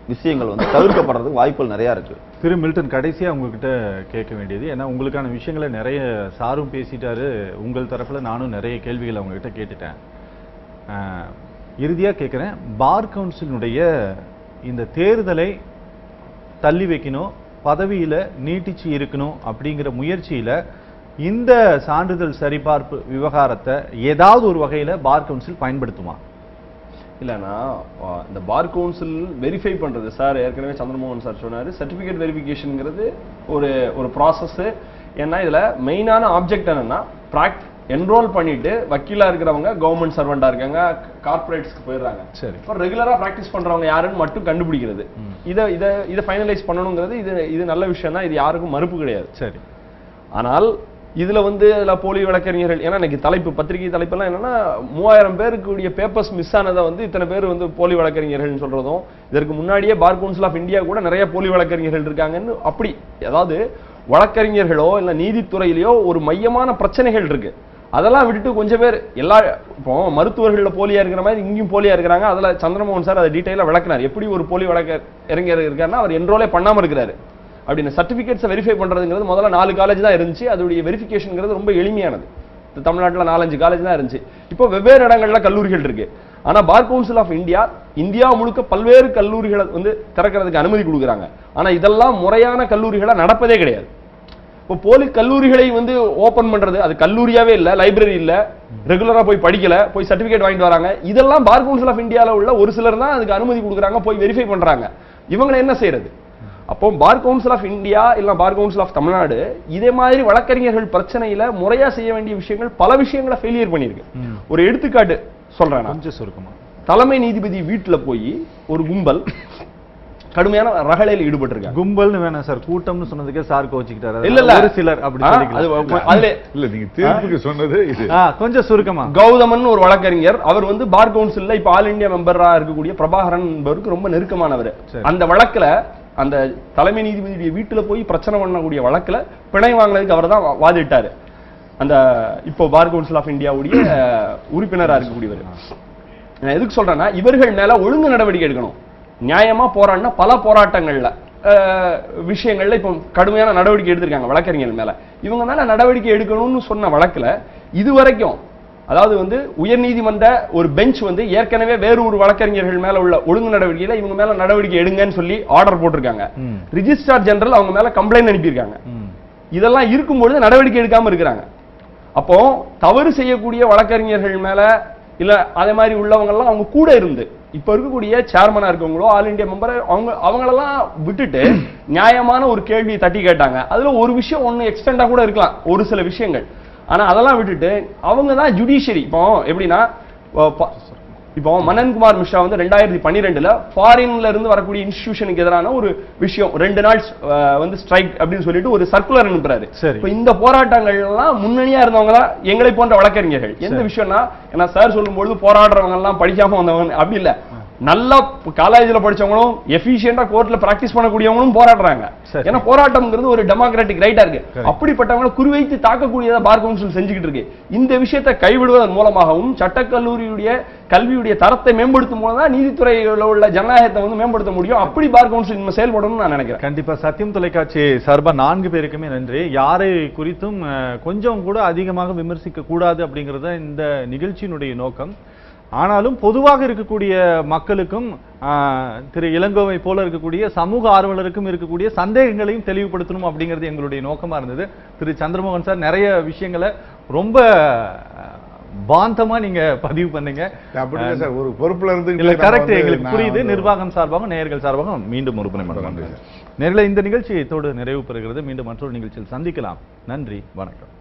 விஷயங்கள் தவிர்க்கப்படுறதுக்கு வாய்ப்புகள் நிறைய இருக்கு. திரு மில்டன், கடைசியா உங்ககிட்ட கேட்க வேண்டியது, ஏன்னா உங்களுக்கான விஷயங்களை நிறைய சாரும் பேசிட்டாரு, உங்கள் தரப்புல நானும் நிறைய கேள்விகளை உங்ககிட்ட கேட்டுட்டேன். இறுதியா கேட்கிறேன், பார் கவுன்சிலுடைய இந்த தேர்தலை தள்ளி வைக்கணும், பதவியில நீட்டிச்சு இருக்கணும் அப்படிங்கிற முயற்சியில இந்த சான்றிதழ் சரிபார்ப்பு விவகாரத்தை ஏதாவது ஒரு வகையில பார் கவுன்சில் பயன்படுத்துமா? இல்லைன்னா இந்த பார் கவுன்சில் வெரிஃபை பண்றது, சார் ஏற்கனவே சந்திரமோகன் சார் சொன்னாரு, சர்டிபிகேட் வெரிஃபிகேஷன்ங்கிறது ஒரு ப்ராசஸ். ஏன்னா இதுல மெயினான ஆப்ஜெக்ட் என்னன்னா, என்ரோல் பண்ணிட்டு வக்கீலா இருக்கிறவங்க கவர்மெண்ட் சர்வெண்டா இருக்காங்க, கார்பரேட்ஸ்க்கு போயிடுறாங்க. சரி, இப்போ ரெகுலரா பிராக்டிஸ் பண்றவங்க யாருன்னு மட்டும் கண்டுபிடிக்கிறது, இதை ஃபைனலைஸ் பண்ணணுங்கிறது இது நல்ல விஷயம் தான், இது யாருக்கும் மறுப்பு கிடையாது. சரி, ஆனால் இதுல போலி வழக்கறிஞர்கள், ஏன்னா இன்னைக்கு தலைப்பு பத்திரிகை தலைப்பெல்லாம் என்னன்னா 3000 பேருக்கு பேப்பர்ஸ் மிஸ் ஆனதை இத்தனை பேர் போலி வழக்கறிஞர்கள் சொல்றதும், இதற்கு முன்னாடியே பார் கவுன்சில் ஆஃப் இந்தியா கூட நிறைய போலி வழக்கறிஞர்கள் இருக்காங்கன்னு அப்படி, அதாவது வழக்கறிஞர்களோ இல்ல நீதித்துறையிலயோ ஒரு மையமான பிரச்சனைகள் இருக்கு, அதெல்லாம் விட்டுட்டு கொஞ்சம் பேர் இப்போ மருத்துவர்கள்ல போலியா இருக்கிற மாதிரி இங்கேயும் போலியா இருக்கிறாங்க. அதுல சந்திரமோகன் சார் அதை டீடைலா விளக்குனார், எப்படி ஒரு போலி வழக்கறிஞர் இருக்காருன்னா அவர் என்ரோலே பண்ணாம இருக்கிறாரு அப்படின்னு. சர்டிபிகேட்ஸை வெரிஃபை பண்றதுங்கிறது முதல்ல 4 காலேஜ் தான் இருந்துச்சு, அதோடைய வெரிஃபிகேஷன்ங்கிறது ரொம்ப எளிமையானது. தமிழ்நாட்டில் 4-5 காலேஜ் தான் இருந்துச்சு, இப்போ வெவ்வேறு இடங்கள்ல கல்லூரிகள் இருக்கு. ஆனா பார் கவுன்சில் ஆஃப் இந்தியா முழுக்க பல்வேறு கல்லூரிகளை திறக்கிறதுக்கு அனுமதி கொடுக்குறாங்க. ஆனா இதெல்லாம் முறையான கல்லூரிகளா நடப்பதே கிடையாது. இப்போ போலி கல்லூரிகளை ஓபன் பண்றது, அது கல்லூரியாவே இல்ல, லைப்ரரி இல்ல, ரெகுலரா போய் படிக்கல, போய் சர்டிபிகேட் வாங்கிட்டு வராங்க. இதெல்லாம் பார் கவுன்சில் ஆஃப் இந்தியால உள்ள ஒரு சிலர் தான் அதுக்கு அனுமதி கொடுக்குறாங்க, போய் வெரிஃபை பண்றாங்க. இவங்களை என்ன செய்யறது? அப்போ பார் கவுன்சில் ஆஃப் இந்தியா இல்ல பார் கவுன்சில் ஆஃப் தமிழ்நாடு இதே மாதிரி வழக்கறிஞர்கள் பிரச்சனையில முறையா செய்ய வேண்டிய விஷயங்கள் பல விஷயங்களை ஃபெயிலியர் பண்ணிருக்கு. ஒரு எடுத்துக்காட்டு சொல்றேன், கொஞ்சம் சுருக்கமா. தலைமை நீதிபதி வீட்டுல போய் ஒரு கும்பல் கடுமையான ரகளையில் ஈடுபட்டிருக்காங்க. கும்பல்னு வேணாம் சார், கூட்டம்னு சொன்னதுக்கே சார் கோச்சிக்கிட்டாரு. இல்ல ஒரு சிலர் அப்படி இல்ல, நீங்க தீர்ப்புக்கு சொன்னது இது. கொஞ்சம் சுருக்கமா. கௌதமன் ஒரு வழக்கறிஞர், அவர் பார் கவுன்சில்ல இப்ப ஆல் இந்தியா மெம்பரா இருக்கக்கூடிய பிரபாகரன் என்பவருக்கு ரொம்ப நெருக்கமானவர். அந்த வழக்குல அந்த தலைமை நீதிபதியுடைய வீட்டுல போய் பிரச்சனை பண்ணக்கூடிய வழக்குல பிணை வாங்கினதுக்கு அவர் தான் வாதிட்டாரு. அந்த இப்போ பார் கவுன்சில் ஆஃப் இந்தியாவுடைய உறுப்பினரா இருக்கக்கூடியவர். நான் எதுக்கு சொல்றேன்னா, இவர்கள் மேல ஒழுங்கு நடவடிக்கை எடுக்கணும். நியாயமா போராடினா பல போராட்டங்கள்ல விஷயங்கள்ல இப்ப கடுமையான நடவடிக்கை எடுத்திருக்காங்க வழக்கறிஞர்கள் மேல. இவங்க மேல நடவடிக்கை எடுக்கணும்னு சொன்ன வழக்குல இதுவரைக்கும், அதாவது உயர் நீதிமன்ற ஒரு பெஞ்ச் ஏற்கனவே வேறு ஒரு வழக்கறிஞர்கள் மேல உள்ள ஒழுங்கு நடவடிக்கையில இவங்க மேல நடவடிக்கை எடுங்கன்னு சொல்லி ஆர்டர் போட்டிருக்காங்க. ரிஜிஸ்ட்ரார் ஜெனரல் அவங்க மேல கம்ப்ளைண்ட் அனுப்பியிருக்காங்க. இதெல்லாம் இருக்கும்பொழுது நடவடிக்கை எடுக்காம இருக்கிறாங்க. அப்போ தவறு செய்யக்கூடிய வழக்கறிஞர்கள் மேல இல்ல அதே மாதிரி உள்ளவங்க எல்லாம் அவங்க கூட இருந்து, இப்ப இருக்கக்கூடிய சேர்மனா இருக்கவங்களோ ஆல் இந்தியா மெம்பர் அவங்களெல்லாம் விட்டுட்டு நியாயமான ஒரு கேள்வியை தட்டி கேட்டாங்க. அதுல ஒரு விஷயம் ஒன்னு எக்ஸ்டெண்டா கூட இருக்கலாம், ஒரு சில விஷயங்கள். ஆனா அதெல்லாம் விட்டுட்டு அவங்க தான் ஜுடிஷியரி. இப்போ எப்படின்னா, இப்போ மனன்குமார் மிஸ்ரா 2012 ஃபாரின்ல இருந்து வரக்கூடிய இன்ஸ்டிடியூஷனுக்கு எதிரான ஒரு விஷயம் 2 நாள் ஸ்ட்ரைக் அப்படின்னு சொல்லிட்டு ஒரு சர்க்குலர் அனுப்புறாரு. இப்போ இந்த போராட்டங்கள் எல்லாம் முன்னணியா இருந்தவங்க தான் எங்களை போன்ற வழக்கறிஞர்கள். எந்த விஷயம்னா, ஏன்னா சார் சொல்லும்போது போராடுறவங்க எல்லாம் படிக்காம வந்தவங்க அப்படி இல்ல, நல்லா காலேஜ்ல படிச்சவங்களும் எஃபிஷியன்டா கோர்ட்ல பிராக்டிஸ் பண்ணக்கூடியவங்களும் போராடுறாங்க. ஏன்னா போராட்டம்ங்கிறது ஒரு டெமோக்ராட்டிக் ரைட்டா இருக்கு. அப்படிப்பட்டவங்களை குறிவைத்து தாக்கக்கூடியதா பார் கவுன்சில் செஞ்சுக்கிட்டு இருக்கு. இந்த விஷயத்தை கைவிடுவதன் மூலமாகவும் சட்டக்கல்லூரியுடைய கல்வியுடைய தரத்தை மேம்படுத்தும் போதுதான் நீதித்துறையில் உள்ள ஜனநாயகத்தை மேம்படுத்த முடியும். அப்படி பார் கவுன்சில் செயல்படணும்னு நான் நினைக்கிறேன். கண்டிப்பா. சத்தியம் தொலைக்காட்சி சார்பா 4 பேருக்குமே நன்றி. யாரை குறித்தும் கொஞ்சம் கூட அதிகமாக விமர்சிக்க கூடாது அப்படிங்கறது இந்த நிகழ்ச்சியினுடைய நோக்கம். ஆனாலும் பொதுவாக இருக்கக்கூடிய மக்களுக்கும் திரு இளங்கோவை போல இருக்கக்கூடிய சமூக ஆர்வலருக்கும் இருக்கக்கூடிய சந்தேகங்களையும் தெளிவுபடுத்தணும் அப்படிங்கிறது எங்களுடைய நோக்கமா இருந்தது. திரு சந்திரமோகன் சார் நிறைய விஷயங்களை ரொம்ப பாந்தமா நீங்க பதிவு பண்ணீங்க. ஒரு பொறுப்புல இருந்து இல்ல, கரெக்ட், எங்களுக்கு புரியுது. நிர்வாகம் சார்பாகவும் நேயர்கள் சார்பாகவும் மீண்டும் ஒரு நேர்களை இந்த நிகழ்ச்சி இதோடு நிறைவு பெறுகிறது. மீண்டும் மற்றொரு நிகழ்ச்சியில் சந்திக்கலாம். நன்றி, வணக்கம்.